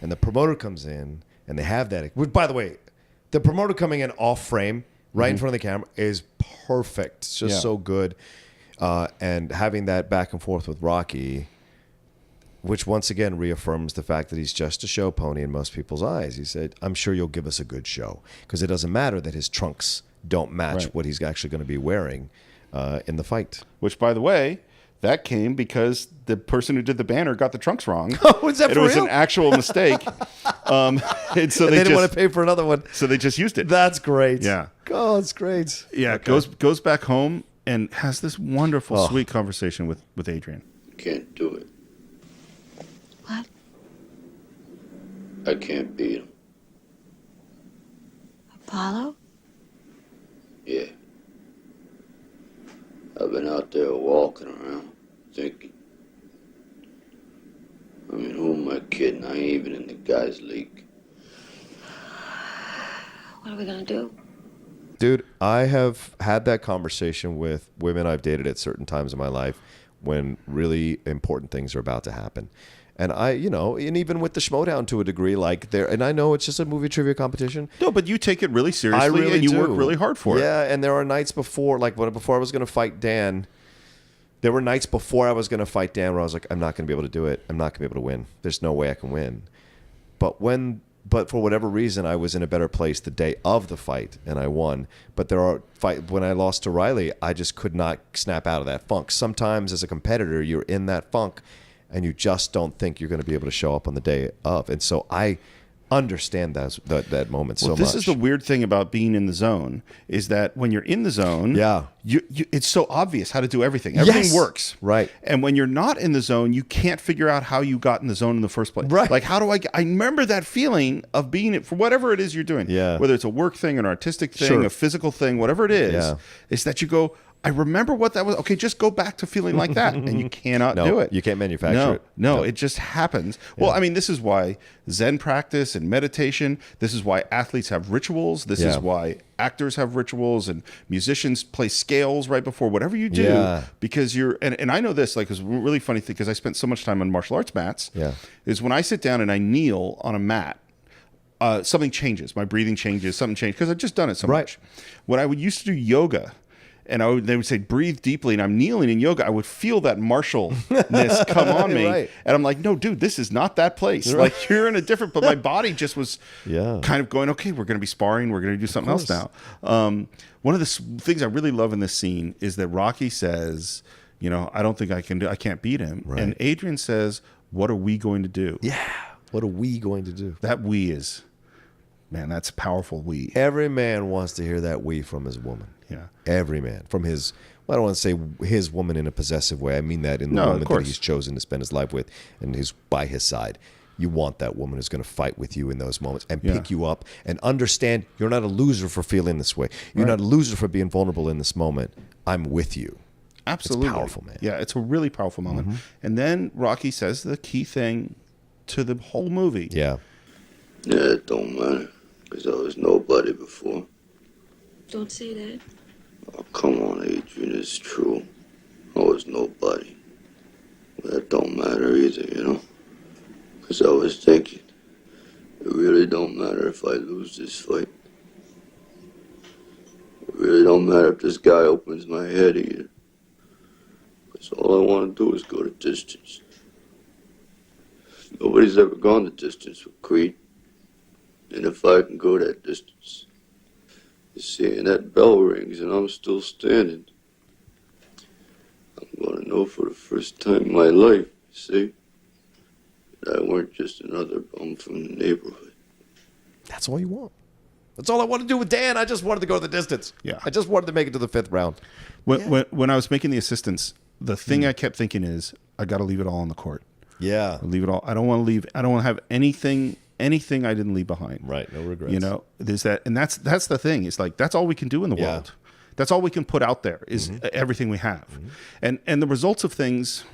And the promoter comes in, and they have that. By the way, the promoter coming in off frame, right in front of the camera, is perfect. It's just so good. And having that back and forth with Rocky, which once again reaffirms the fact that he's just a show pony in most people's eyes. He said, I'm sure you'll give us a good show. Because it doesn't matter that his trunks don't match what he's actually going to be wearing in the fight. Which, by the way, that came because the person who did the banner got the trunks wrong. Oh, is that for real? It was an actual mistake. And so they didn't want to pay for another one. So they just used it. That's great. Yeah. Oh, it's great. Yeah, goes back home and has this wonderful, sweet conversation with Adrian. Can't do it. What? I can't beat him. Apollo? Yeah. I've been out there walking around, thinking. I mean, who am I kidding? I ain't even in the guys' league. What are we gonna do? Dude, I have had that conversation with women I've dated at certain times in my life when really important things are about to happen. And and even with the Schmodown to a degree, and I know it's just a movie trivia competition. No, but you take it really seriously, I really and you do. work really hard for it. Yeah, and there are nights before I was going to fight Dan, there were nights before I was going to fight Dan where I was like, I'm not going to be able to do it. I'm not going to be able to win. There's no way I can win. But for whatever reason, I was in a better place the day of the fight, and I won. But when I lost to Riley, I just could not snap out of that funk. Sometimes as a competitor, you're in that funk, and you just don't think you're going to be able to show up on the day of. And so I understand that moment so much. This is the weird thing about being in the zone, is that when you're in the zone, it's so obvious how to do everything. Everything works. Right. And when you're not in the zone, you can't figure out how you got in the zone in the first place. Right. Like, how do I remember that feeling of being it for whatever it is you're doing. Yeah. Whether it's a work thing, an artistic thing, a physical thing, whatever it is that you go, I remember what that was. Okay, just go back to feeling like that. And you cannot do it. You can't manufacture it. No, it just happens. Well, I mean, this is why Zen practice and meditation, this is why athletes have rituals. This is why actors have rituals and musicians play scales right before whatever you do. Yeah. Because and I know this, it's a really funny thing because I spent so much time on martial arts mats, is when I sit down and I kneel on a mat, something changes. My breathing changes, something changes because I've just done it so much. When I used to do yoga, they would say, breathe deeply. And I'm kneeling in yoga. I would feel that martialness come on me. Right. And I'm like, no, dude, this is not that place. Right. Like, you're in a different, but my body just was kind of going, okay, we're going to be sparring. We're going to do something else now. One of the things I really love in this scene is that Rocky says, you know, I don't think I can't beat him. Right. And Adrian says, what are we going to do? Yeah. What are we going to do? That we is, man, that's a powerful we. Every man wants to hear that we from his woman. Yeah. Every man. From his, well, I don't want to say his woman in a possessive way. I mean that in the woman that he's chosen to spend his life with and who's by his side. You want that woman who's going to fight with you in those moments and pick you up and understand you're not a loser for feeling this way. You're not a loser for being vulnerable in this moment. I'm with you. Absolutely. It's powerful, man. Yeah, it's a really powerful moment. Mm-hmm. And then Rocky says the key thing to the whole movie. Yeah. Yeah, it don't matter, because I was nobody before. Don't say that. Oh, come on, Adrian, it's true. I was nobody. But that don't matter either, you know? Because I was thinking, it really don't matter if I lose this fight. It really don't matter if this guy opens my head either. Because all I want to do is go the distance. Nobody's ever gone the distance with Creed. And if I can go that distance, you see, and that bell rings and I'm still standing, I'm going to know for the first time in my life, you see, that I weren't just another bum from the neighborhood. That's all you want. That's all I wanted to do with Dan. I just wanted to go the distance. Yeah. I just wanted to make it to the 5th round. When I was making the assistants, the thing I kept thinking is, I got to leave it all on the court. Yeah. Leave it all. I don't want to leave. I don't want to have anything I didn't leave behind. Right. No regrets. You know, there's that. And that's the thing. It's like, that's all we can do in the world. That's all we can put out there is everything we have. And the results of things,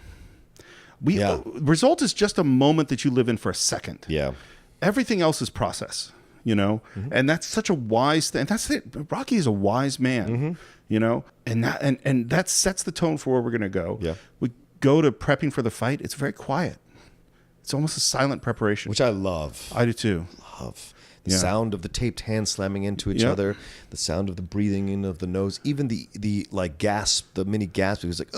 result is just a moment that you live in for a second. Yeah. Everything else is process, you know? And that's such a wise thing. That's it. Rocky is a wise man, you know? And that sets the tone for where we're going to go. Yeah. We go to prepping for the fight. It's very quiet. It's almost a silent preparation. Which I love. I do too. Love. The sound of the taped hands slamming into each other, the sound of the breathing in of the nose, even the like gasp, the mini gasp, it's like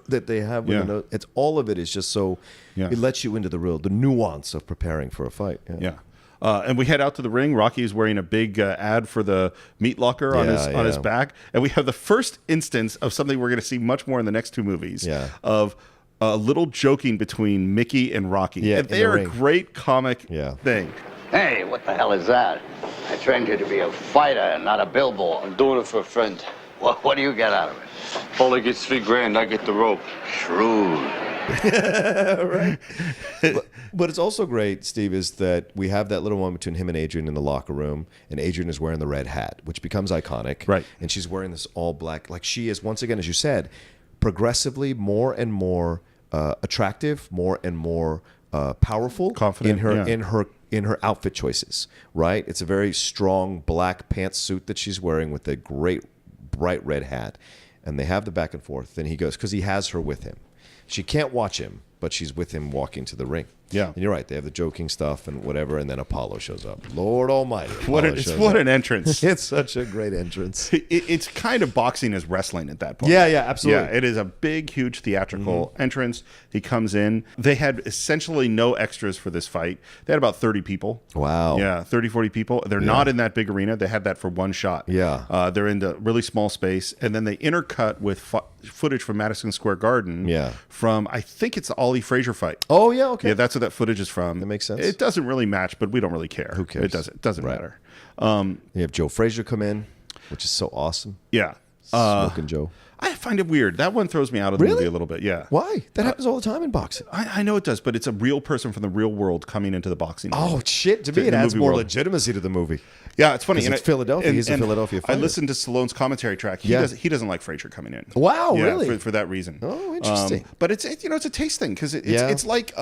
that they have with the nose. It's all of it is just so it lets you into the nuance of preparing for a fight. Yeah. And we head out to the ring. Rocky is wearing a big ad for the meat locker on his back, and we have the first instance of something we're going to see much more in the next two movies. Of a little joking between Mickey and Rocky. Yeah, and they are a great comic thing. Hey, what the hell is that? I trained you to be a fighter and not a billboard. I'm doing it for a friend. What do you get out of it? Paulie gets $3,000, I get the rope. Shrewd. Right. But it's also great, Steve, is that we have that little moment between him and Adrian in the locker room, and Adrian is wearing the red hat, which becomes iconic. Right. And she's wearing this all black, like she is, once again, as you said, progressively more and more attractive, more and more powerful, confident in her outfit choices. Right. It's a very strong black pantsuit that she's wearing with a great bright red hat, and they have the back and forth. Then he goes because he has her with him. She can't watch him, but she's with him walking to the ring. Yeah. And you're right. They have the joking stuff and whatever, and then Apollo shows up. Lord Almighty. What an entrance. It's such a great entrance. It's kind of boxing as wrestling at that point. Yeah, absolutely. Yeah, it is a big, huge theatrical entrance. He comes in. They had essentially no extras for this fight. They had about 30 people. Wow. Yeah, 30, 40 people. They're not in that big arena. They had that for one shot. Yeah. They're in the really small space. And then they intercut with footage from Madison Square Garden. Yeah. From, I think it's the Ollie Frazier fight. Oh, yeah, okay. Yeah, that's what that footage is from. That makes sense. It doesn't really match, but we don't really care. Who cares? It doesn't matter. You have Joe Frazier come in, which is so awesome. Yeah. Smoking Joe. I find it weird. That one throws me out of the movie a little bit. Yeah. Why? That happens all the time in boxing. I know it does, but it's a real person from the real world coming into the boxing Oh, world. shit. To me, it adds more legitimacy to the movie. Yeah, it's funny. It's Philadelphia. He's a Philadelphia fighter. I listened to Stallone's commentary track. He doesn't like Frazier coming in. Wow, really? For that reason. Oh, interesting. But it's a taste thing because it's like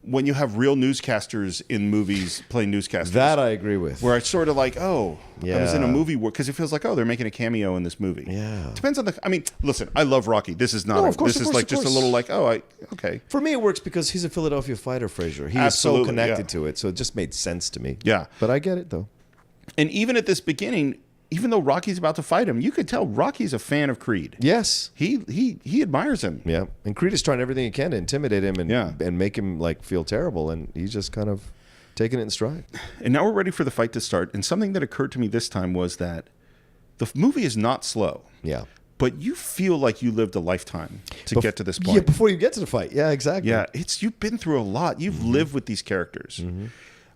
when you have real newscasters in movies playing newscasters. That I agree with. Where it's sort of like, I was in a movie because it feels like, they're making a cameo in this movie. Yeah. Depends on I mean, listen, I love Rocky. This is not. Of course, this is like just a little like, okay. For me, it works because he's a Philadelphia fighter, Frazier. He is so connected to it, so it just made sense to me. Yeah. But I get it though. And even at this beginning, even though Rocky's about to fight him, you could tell Rocky's a fan of Creed. Yes. He admires him. Yeah. And Creed is trying everything he can to intimidate him and make him like feel terrible. And he's just kind of taking it in stride. And now we're ready for the fight to start. And something that occurred to me this time was that the movie is not slow. Yeah. But you feel like you lived a lifetime to get to this point. Yeah, before you get to the fight. Yeah, exactly. Yeah, you've been through a lot. You've lived with these characters.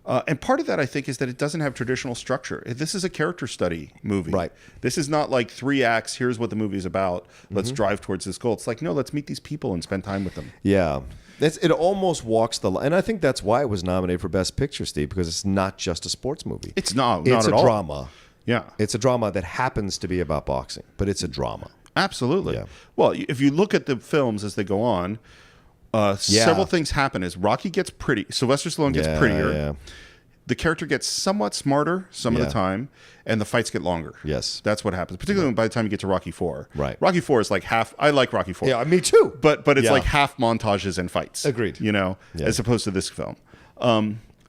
And part of that, I think, is that it doesn't have traditional structure. This is a character study movie. Right. This is not like 3 acts, here's what the movie is about, let's drive towards this goal. It's like, no, let's meet these people and spend time with them. Yeah. It almost walks the line. And I think that's why it was nominated for Best Picture, Steve, because it's not just a sports movie. It's not It's at a all. drama. Yeah. It's a drama that happens to be about boxing, but it's a drama. Absolutely. Yeah. Well, if you look at the films as they go on, several things happen. As Rocky gets pretty, Sylvester Stallone gets prettier. Yeah. The character gets somewhat smarter some of the time, and the fights get longer. Yes. That's what happens, particularly by the time you get to Rocky IV. Right. Rocky IV is like half. I like Rocky IV. Yeah, me too. But it's like half montages and fights. Agreed. As opposed to this film.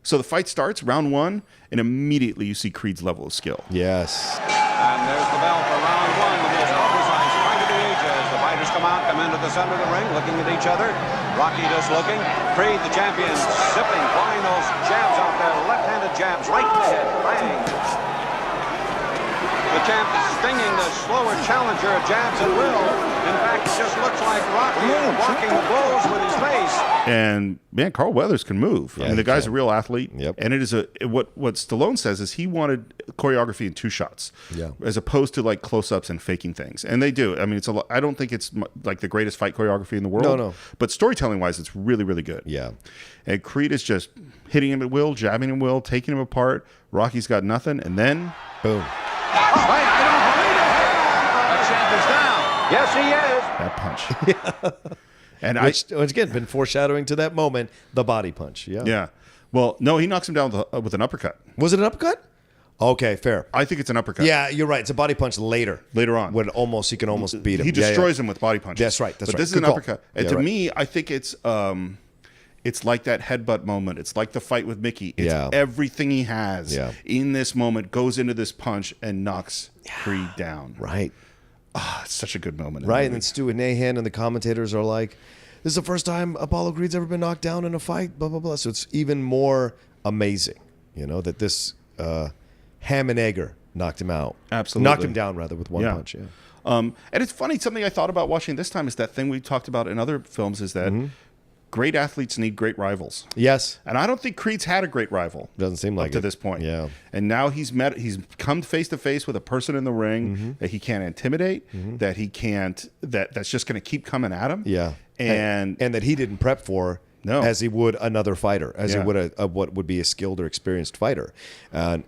So the fight starts, round 1, and immediately you see Creed's level of skill. Yes. And there's the bell for round 1. The most precise fight of the age as the fighters come into the center of the ring, looking at each other. Rocky just looking. Creed, the champion, sipping, flying those jabs out there, left-handed jabs right in the head. Bang. The champ stinging the slower challenger, jabs at will. In fact, it just looks like Rocky is blocking the blows with his face. And man, Carl Weathers can move. Yeah, I mean, the guy's can. a real athlete. Yep. And it is what Stallone says is he wanted choreography in 2 shots, as opposed to like close-ups and faking things. And they do. I mean, I don't think it's like the greatest fight choreography in the world. No. But storytelling-wise, it's really, really good. Yeah. And Creed is just hitting him at will, jabbing him at will, taking him apart. Rocky's got nothing, and then boom. Wait, I don't believe it. The champ is down. Yes, he is. That punch. And Which, once again, been foreshadowing to that moment, the body punch. Yeah. Yeah. Well, no, he knocks him down with an uppercut. Was it an uppercut? Okay, fair. I think it's an uppercut. Yeah, you're right. It's a body punch later. Later on. When he can almost beat him. He destroys him with body punches. That's right. But this is Good an call. uppercut. And to me, I think it's like that headbutt moment. It's like the fight with Mickey. It's everything he has in this moment goes into this punch and knocks Creed down. Right. It's such a good moment. Right, and then Stu and Nahan and the commentators are like, this is the first time Apollo Creed's ever been knocked down in a fight, blah, blah, blah. So it's even more amazing, that this ham and egger knocked him out. Absolutely. Knocked him down, rather, with one punch, And it's funny, something I thought about watching this time is that thing we talked about in other films is that great athletes need great rivals. Yes. And I don't think Creed's had a great rival. Doesn't seem like up to this point. Yeah. And now he's come face to face with a person in the ring that he can't intimidate, that he can't, that's just going to keep coming at him. Yeah. And that he didn't prep for as he would another fighter, as he would what would be a skilled or experienced fighter. And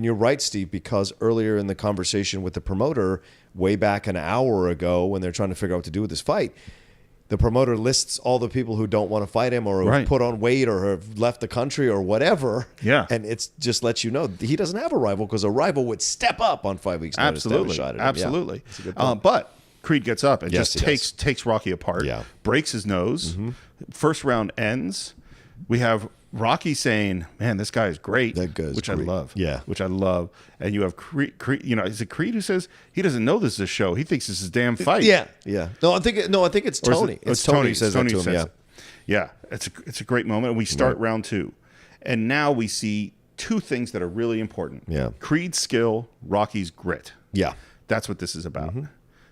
you're right, Steve, because earlier in the conversation with the promoter, way back an hour ago, when they're trying to figure out what to do with this fight, the promoter lists all the people who don't want to fight him or have put on weight or have left the country or whatever. Yeah. And it's just lets you know he doesn't have a rival because a rival would step up on 5 weeks' notice. Absolutely. To have a shot at him. Absolutely. Yeah. That's a good point. But Creed gets up and Yes, just takes Rocky apart, breaks his nose. First round ends. We have Rocky saying, man, this guy is great, which I love. Yeah. Which I love. And you have Creed, is it Creed who says he doesn't know this is a show? He thinks this is a damn fight. Yeah. Yeah. No, I think it's Tony. It's Tony Tony who says Tony that to him. says it. Yeah. It's a great moment. We start round 2. And now we see 2 things that are really important. Yeah. Creed's skill, Rocky's grit. Yeah. That's what this is about.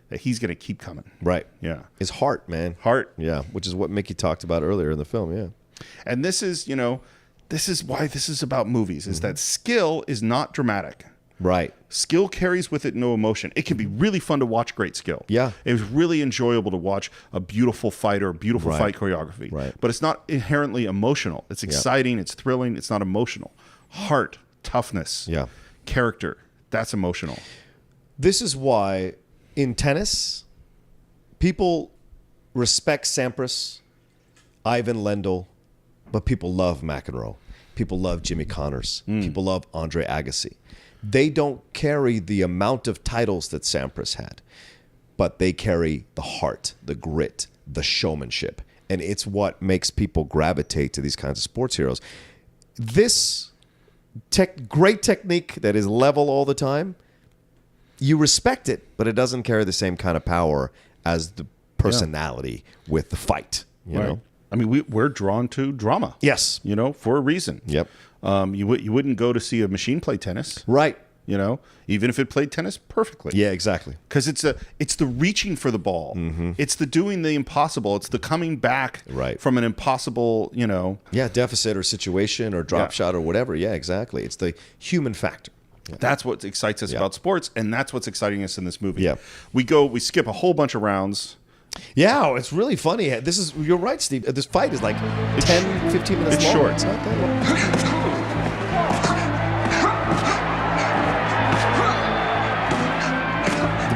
That he's going to keep coming. Right. Yeah. His heart, man. Heart. Yeah. Which is what Mickey talked about earlier in the film. Yeah. And this is why this is about movies, is that skill is not dramatic. Right. Skill carries with it no emotion. It can be really fun to watch great skill. Yeah. It was really enjoyable to watch a beautiful fight or a beautiful fight choreography. Right. But it's not inherently emotional. It's exciting. It's thrilling. It's not emotional. Heart, toughness, character, that's emotional. This is why in tennis, people respect Sampras, Ivan Lendl, but people love McEnroe. People love Jimmy Connors. People love Andre Agassi. They don't carry the amount of titles that Sampras had, but they carry the heart, the grit, the showmanship. And it's what makes people gravitate to these kinds of sports heroes. This great technique that is level all the time you respect it, but it doesn't carry the same kind of power as the personality with the fight. You know, I mean, we're drawn to drama. Yes, you know, for a reason. Yep. You wouldn't go to see a machine play tennis, right? You know, even if it played tennis perfectly. Yeah, exactly. Because it's the reaching for the ball. It's the doing the impossible. It's the coming back from an impossible, you know. Yeah, deficit or situation or drop shot or whatever. Yeah, exactly. It's the human factor. Yeah. That's what excites us about sports, and that's what's exciting us in this movie. Yeah. We skip a whole bunch of rounds. Yeah, it's really funny. You're right, Steve. This fight is like 10, 15 minutes long. Short. It's not that long.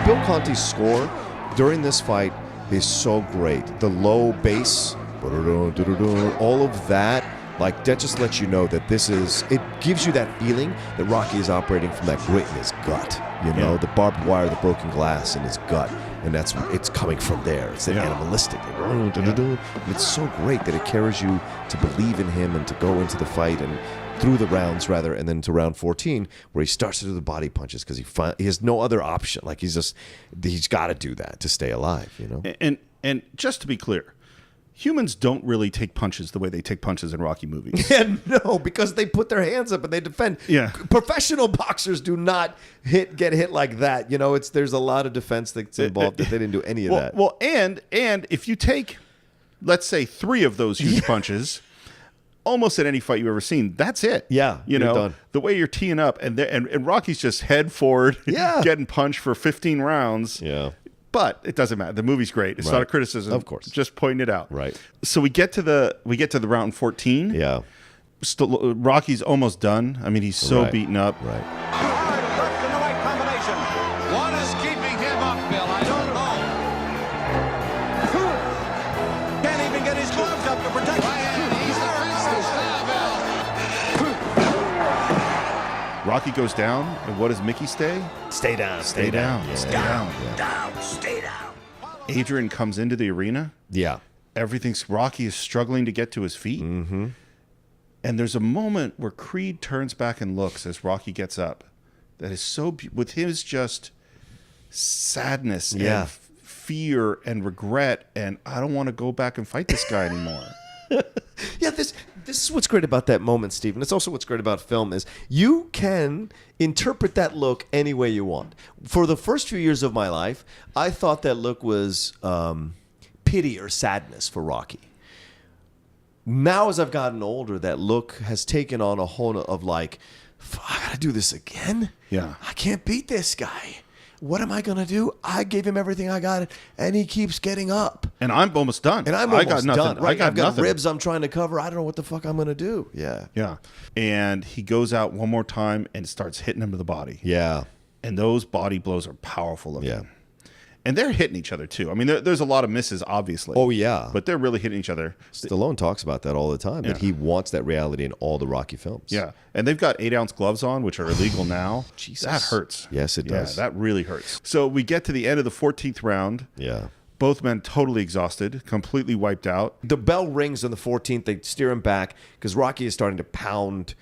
Bill Conti's score during this fight is so great. The low bass, all of that, like that just lets you know that it gives you that feeling that Rocky is operating from that grit in his gut. You know, the barbed wire, the broken glass in his gut. And it's coming from there. It's the animalistic. It's so great that it carries you to believe in him and to go into the fight and through the rounds rather, and then to round 14 where he starts to do the body punches because he has no other option. Like he's got to do that to stay alive. You know. And just to be clear, humans don't really take punches the way they take punches in Rocky movies. Yeah, no, because they put their hands up and they defend. Yeah. Professional boxers do not get hit like that. You know, there's a lot of defense that's involved that they didn't do any of that. Well, and if you take, let's say, 3 of those huge punches, almost at any fight you've ever seen, that's it. Yeah, you know, done. The way you're teeing up, and Rocky's just head forward, getting punched for 15 rounds. Yeah. But it doesn't matter. The movie's great. It's not a criticism. Of course. Just pointing it out. Right. So we get to the round 14. Yeah. Rocky's almost done. I mean, he's so beaten up. Right. In the right combination. What is keeping him up, Bill? I don't know. Can't even get his gloves up to protect him. Rocky goes down, and what does Mickey say? Stay down. Stay down. Yeah. Stay down. Down, stay down. Adrian comes into the arena. Yeah. Rocky is struggling to get to his feet. Mm-hmm. And there's a moment where Creed turns back and looks as Rocky gets up. That is so with his just sadness and fear and regret, and I don't want to go back and fight this guy anymore. Yeah, this is what's great about that moment, Steve. And it's also what's great about film is you can interpret that look any way you want. For the first few years of my life, I thought that look was pity or sadness for Rocky. Now, as I've gotten older, that look has taken on a whole of like, I gotta do this again? Yeah. I can't beat this guy. What am I going to do? I gave him everything I got, and he keeps getting up. And I'm almost done. And I'm almost got nothing. done. Right? I've got nothing. Ribs I'm trying to cover. I don't know what the fuck I'm going to do. Yeah. Yeah. And he goes out one more time and starts hitting him to the body. Yeah. And those body blows are powerful looking. Yeah. And they're hitting each other, too. I mean, there's a lot of misses, obviously. Oh, yeah. But they're really hitting each other. Stallone talks about that all the time, that he wants that reality in all the Rocky films. Yeah. And they've got 8-ounce gloves on, which are illegal now. Jesus. That hurts. Yes, it does. Yeah, that really hurts. So we get to the end of the 14th round. Yeah. Both men totally exhausted, completely wiped out. The bell rings on the 14th. They steer him back because Rocky is starting to pound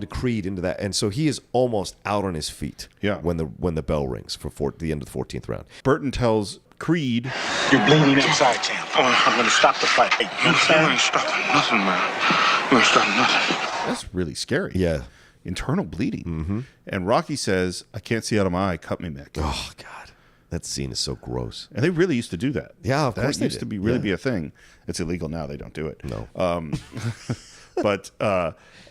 Creed into that, and so he is almost out on his feet. Yeah. When the bell rings for the end of the 14th round. Burton tells Creed, You're bleeding inside, champ. I'm going to stop the fight. Hey, you understand? You ain't stopping nothing, man. You ain't stopping nothing. that's really scary. Yeah. Internal bleeding. And Rocky says, I can't see out of my eye. Cut me, Mick. Oh, God. That scene is so gross. And they really used to do that. Yeah, of course that they used did. to really be a thing. It's illegal now. They don't do it. No. But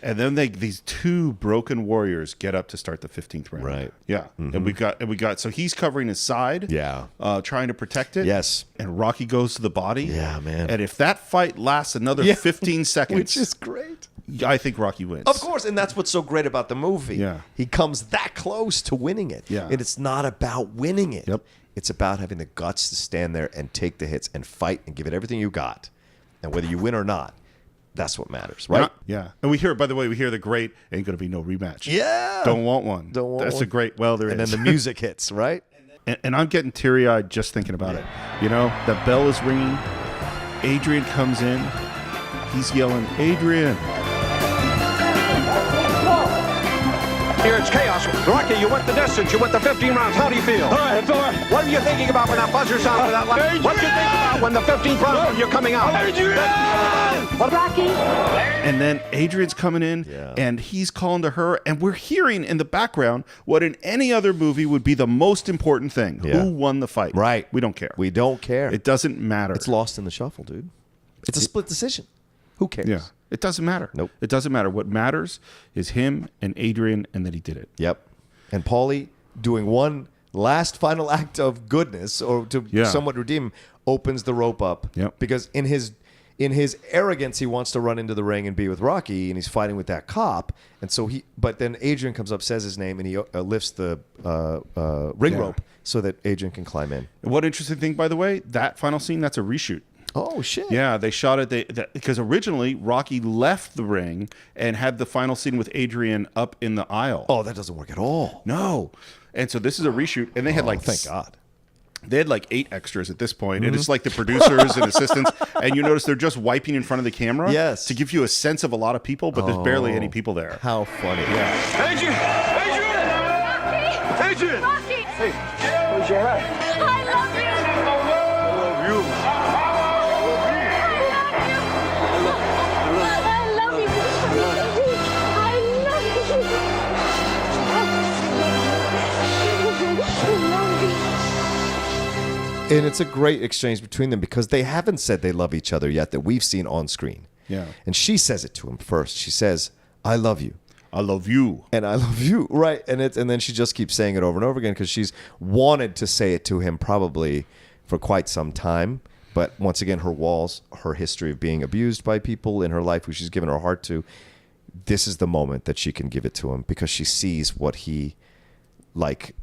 and then these 2 broken warriors get up to start the 15th round. Right. Yeah. And we got so he's covering his side. Yeah. Trying to protect it. Yes. And Rocky goes to the body. Yeah, man. And if that fight lasts another 15 seconds, Which is great. I think Rocky wins. Of course, and that's what's so great about the movie. Yeah. He comes that close to winning it. Yeah. And it's not about winning it. Yep. It's about having the guts to stand there and take the hits and fight and give it everything you got. And whether you win or not, that's what matters, right? Yeah. And we hear, by the way, the great, ain't going to be no rematch. Yeah. Don't want one. Don't want That's one. a great, there And is. then the music hits, right? And I'm getting teary-eyed just thinking about it. You know, the bell is ringing. Adrian comes in. He's yelling, Adrian. Here it's chaos. Rocky, you went the distance. You went the 15 rounds. How do you feel? All right, it's all right. What are you thinking about when that buzzer sounds for that last? What do you think about when the 15th round when you're coming out? Rocky. And then Adrian's coming in, and he's calling to her, and we're hearing in the background what in any other movie would be the most important thing. Yeah. Who won the fight? Right. We don't care. We don't care. It doesn't matter. It's lost in the shuffle, dude. It's a split decision. Who cares? Yeah. It doesn't matter. Nope. It doesn't matter. What matters is him and Adrian and that he did it. Yep. And Paulie doing one last final act of goodness or to somewhat redeem him, opens the rope up. Yep. Because in his arrogance, he wants to run into the ring and be with Rocky, and he's fighting with that cop. And so but then Adrian comes up, says his name, and he lifts the ring rope so that Adrian can climb in. What interesting thing, by the way, that final scene, that's a reshoot. Oh, shit. Yeah, they shot it because originally Rocky left the ring and had the final scene with Adrian up in the aisle. Oh, that doesn't work at all. No. And so this is a reshoot, and they had thank God. They had like 8 extras at this point, and it's like the producers and assistants, and you notice they're just wiping in front of the camera to give you a sense of a lot of people, but there's barely any people there. How funny. Yeah. Adrian! Adrian! Adrian! Rocky! Hey, where's your hat? I love you! I love you. I love you! And it's a great exchange between them because they haven't said they love each other yet that we've seen on screen. Yeah. And she says it to him first. She says, I love you. I love you. And I love you. Right. And then she just keeps saying it over and over again because she's wanted to say it to him probably for quite some time. But once again, her walls, her history of being abused by people in her life who she's given her heart to, this is the moment that she can give it to him because she sees what he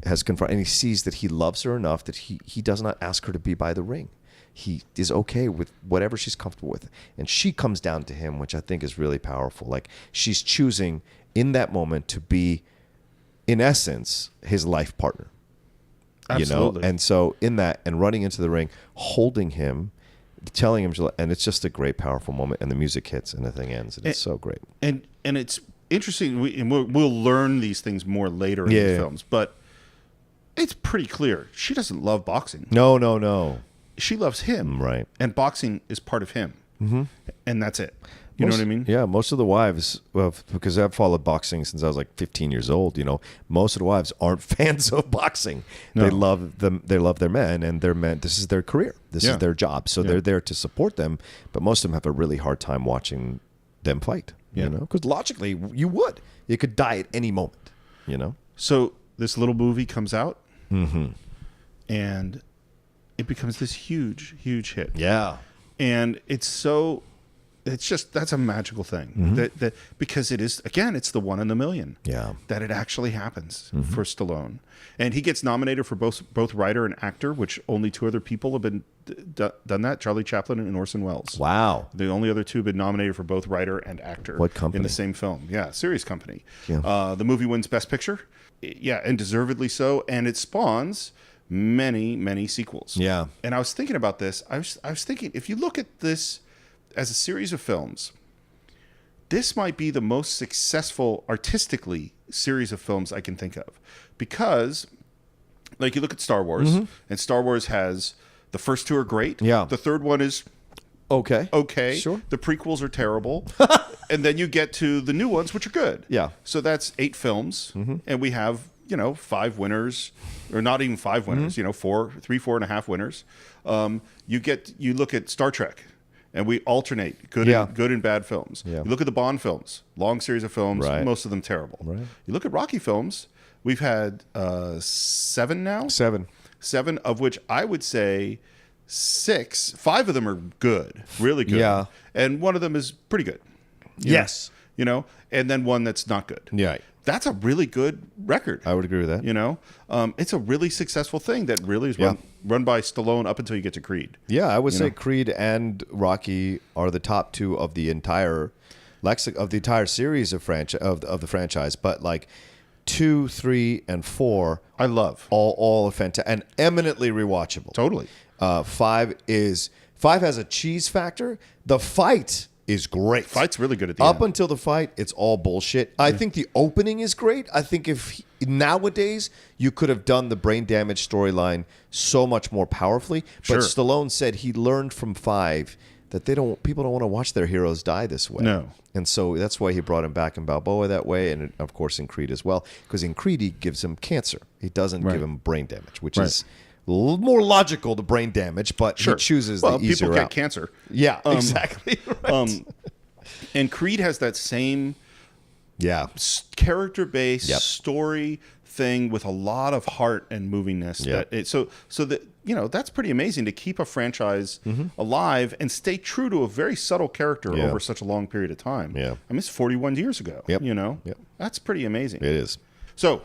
has confronted, and he sees that he loves her enough that he does not ask her to be by the ring. He is okay with whatever she's comfortable with. And she comes down to him, which I think is really powerful. Like she's choosing in that moment to be, in essence, his life partner. Absolutely. You know? And so in that, and running into the ring, holding him, telling him, and it's just a great, powerful moment. And the music hits and the thing ends. And it's so great. And it's interesting. We'll learn these things more later in the films, but it's pretty clear she doesn't love boxing. No. She loves him, right? And boxing is part of him, and that's it. You know what I mean? Yeah, most of the wives, because I've followed boxing since I was like 15 years old. You know, most of the wives aren't fans of boxing. No. They love them. They love their men, and their men. This is their career. This is their job. So they're there to support them. But most of them have a really hard time watching them fight. You know, because logically you could die at any moment. You know. So this little movie comes out, and it becomes this huge hit. Yeah, and that's a magical thing that because it is, again, it's the one in a million. Yeah, that it actually happens for Stallone, and he gets nominated for both writer and actor, which only 2 other people have been done that: Charlie Chaplin and Orson Welles. Wow, the only other 2 have been nominated for both writer and actor. What company? In the same film? Yeah, Series Company. Yeah. The movie wins Best Picture. Yeah, and deservedly so, and it spawns many sequels. Yeah, and I was thinking about this. I was thinking, if you look at this as a series of films, this might be the most successful artistically series of films I can think of, because like you look at Star Wars, and Star Wars has the first 2 are great. Yeah, the third one is okay. Sure. The prequels are terrible. And then you get to the new ones, which are good. Yeah. So that's 8 films, and we have 5 winners, or not even 5 winners. 4.5 winners. You look at Star Trek, and we alternate good and bad films. Yeah. You look at the Bond films, long series of films, most of them terrible. Right. You look at Rocky films, we've had 7 now. 7 of which I would say 5 of them are good, really good. Yeah. And one of them is pretty good. Yes. And then one that's not good. Yeah. That's a really good record. I would agree with that. It's a really successful thing that really is run by Stallone up until you get to Creed. Yeah, I would say Creed and Rocky are the top 2 of the entire series of the franchise. But like 2, 3, and 4, I love all are fantastic and eminently rewatchable. Totally. 5 has a cheese factor. The fight is great. Fight's really good at the Up end. until the fight, it's all bullshit. I think the opening is great. I think if nowadays you could have done the brain damage storyline so much more powerfully. Sure. But Stallone said he learned from 5 that people don't want to watch their heroes die this way. No. And so that's why he brought him back in Balboa that way, and of course in Creed as well. Because in Creed he gives him cancer. He doesn't give him brain damage, which is a little more logical to brain damage, but he chooses the easier people get route. cancer. Yeah, exactly. Right. And Creed has that same character-based story thing with a lot of heart and movingness. So that that's pretty amazing to keep a franchise alive and stay true to a very subtle character over such a long period of time. I mean, it's 41 years ago. That's pretty amazing. It is. So,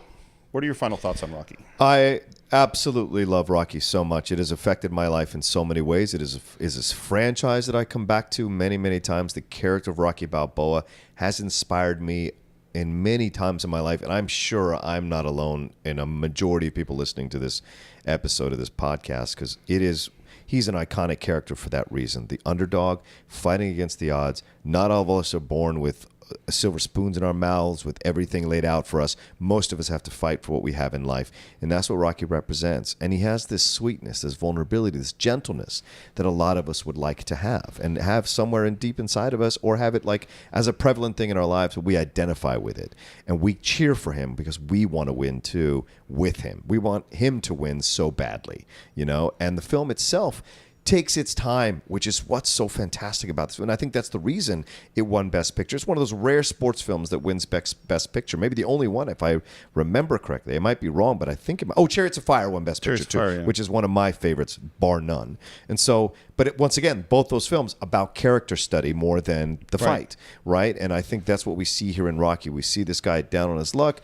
what are your final thoughts on Rocky? I absolutely love Rocky so much. It has affected my life in so many ways. It is a franchise that I come back to many, many times. The character of Rocky Balboa has inspired me in many times in my life, and I'm sure I'm not alone in a majority of people listening to this episode of this podcast, because he's an iconic character for that reason. The underdog fighting against the odds. Not all of us are born with silver spoons in our mouths with everything laid out for us. Most of us have to fight for what we have in life, and that's what Rocky represents. And he has this sweetness, this vulnerability, this gentleness that a lot of us would like to have, and have somewhere in deep inside of us, or have it like as a prevalent thing in our lives where we identify with it and we cheer for him because we want to win too with him. We want him to win so badly, and the film itself takes its time, which is what's so fantastic about this. And I think that's the reason it won Best Picture. It's one of those rare sports films that wins Best Picture. Maybe the only one, if I remember correctly. I might be wrong, but I think it might. Oh, Chariots of Fire won Best Picture too, which is one of my favorites, bar none. And so, but once again, both those films about character study more than the fight, right? And I think that's what we see here in Rocky. We see this guy down on his luck.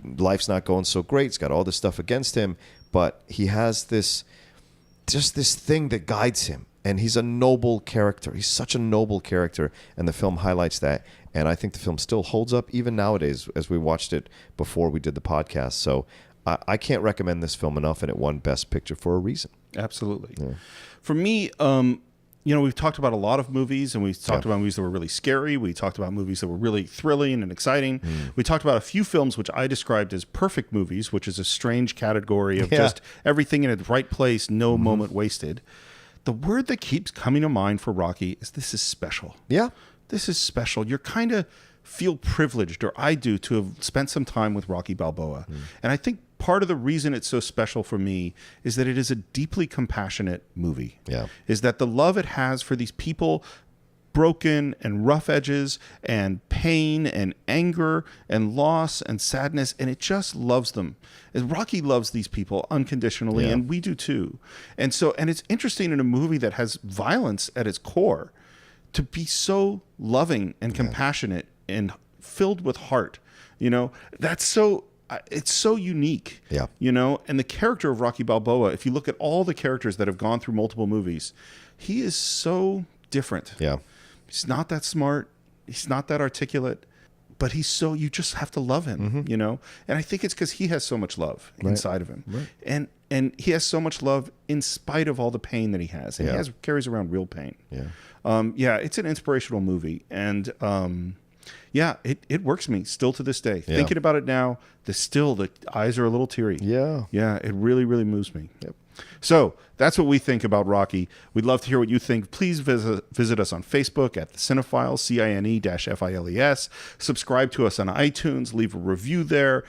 Life's not going so great. He's got all this stuff against him, but he has this thing that guides him, and he's a noble character. He's such a noble character, and the film highlights that. And I think the film still holds up even nowadays, as we watched it before we did the podcast. So I can't recommend this film enough, and it won Best Picture for a reason. Absolutely. For me, we've talked about a lot of movies, and we've talked about movies that were really scary. We talked about movies that were really thrilling and exciting. We talked about a few films which I described as perfect movies, which is a strange category of just everything in its right place, no moment wasted. The word that keeps coming to mind for Rocky is this is special. Yeah. This is special. You're kind of feel privileged, or I do, to have spent some time with Rocky Balboa. And I think part of the reason it's so special for me is that it is a deeply compassionate movie. Is that the love it has for these people, broken and rough edges and pain and anger and loss and sadness, and it just loves them. And Rocky loves these people unconditionally, and we do too. And it's interesting in a movie that has violence at its core to be loving and compassionate and filled with heart. That's so... It's so unique, and the character of Rocky Balboa, if you look at all the characters that have gone through multiple movies, he is so different. He's not that smart. He's not that articulate, but you just have to love him, And I think it's because he has so much love inside of him. And he has so much love in spite of all the pain that he has. And he carries around real pain. It's an inspirational movie. And, it works me still to this day. Thinking about it now, the eyes are a little teary. Yeah, it really, really moves me. So that's what we think about Rocky. We'd love to hear what you think. Please visit us on Facebook at the Cine-Files, CINE-FILES. Subscribe to us on iTunes. Leave a review there.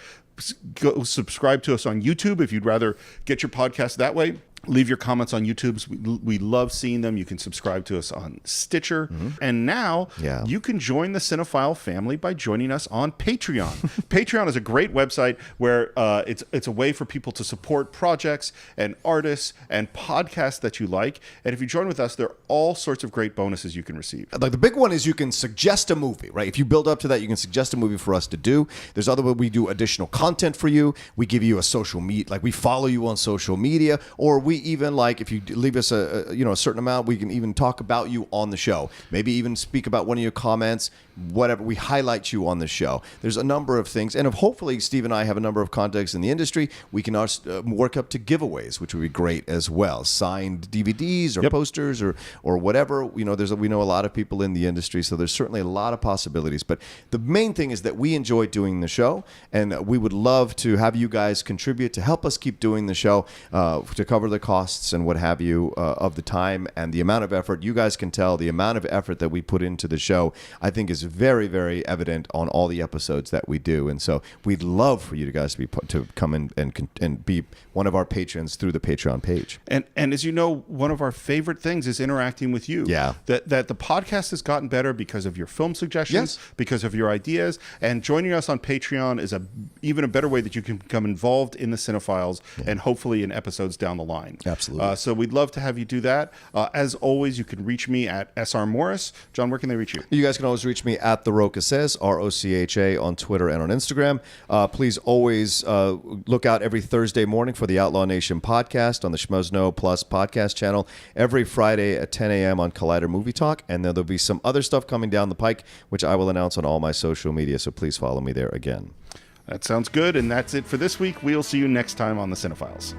Go subscribe to us on YouTube if you'd rather get your podcast that way. Leave your comments on YouTube. We love seeing them. You can subscribe to us on Stitcher. And now you can join the Cinephile family by joining us on Patreon. Patreon is a great website where it's a way for people to support projects and artists and podcasts that you like. And if you join with us, there are all sorts of great bonuses you can receive. Like the big one is you can suggest a movie, right? If you build up to that, you can suggest a movie for us to do. There's other ways we do additional content for you. We give you a social media, like we follow you on social media, or we we even like if you leave us a certain amount, we can even talk about you on the show. Maybe even speak about one of your comments, whatever. We highlight you on the show. There's a number of things, and if hopefully Steve and I have a number of contacts in the industry, we can also work up to giveaways, which would be great as well. Signed DVDs or posters or whatever. We know a lot of people in the industry, so there's certainly a lot of possibilities. But the main thing is that we enjoy doing the show, and we would love to have you guys contribute to help us keep doing the show, to cover the costs and what have you of the time and the amount of effort. You guys can tell the amount of effort that we put into the show, I think, is very, very evident on all the episodes that we do. And so we'd love for you guys to come in and be one of our patrons through the Patreon page. And as you know, one of our favorite things is interacting with you. Yeah. That the podcast has gotten better because of your film suggestions, because of your ideas, and joining us on Patreon is even a better way that you can become involved in the Cine-Files and hopefully in episodes down the line. Absolutely. So we'd love to have you do that. As always, you can reach me at SR Morris. John, where can they reach you? You guys can always reach me at The Rocha Says, ROCHA, on Twitter and on Instagram. Please always look out every Thursday morning for the Outlaw Nation podcast on the Schmoes Plus podcast channel, every Friday at 10 a.m. on Collider Movie Talk, and then there'll be some other stuff coming down the pike, which I will announce on all my social media, so please follow me there again. That sounds good, and that's it for this week. We'll see you next time on the Cine-Files.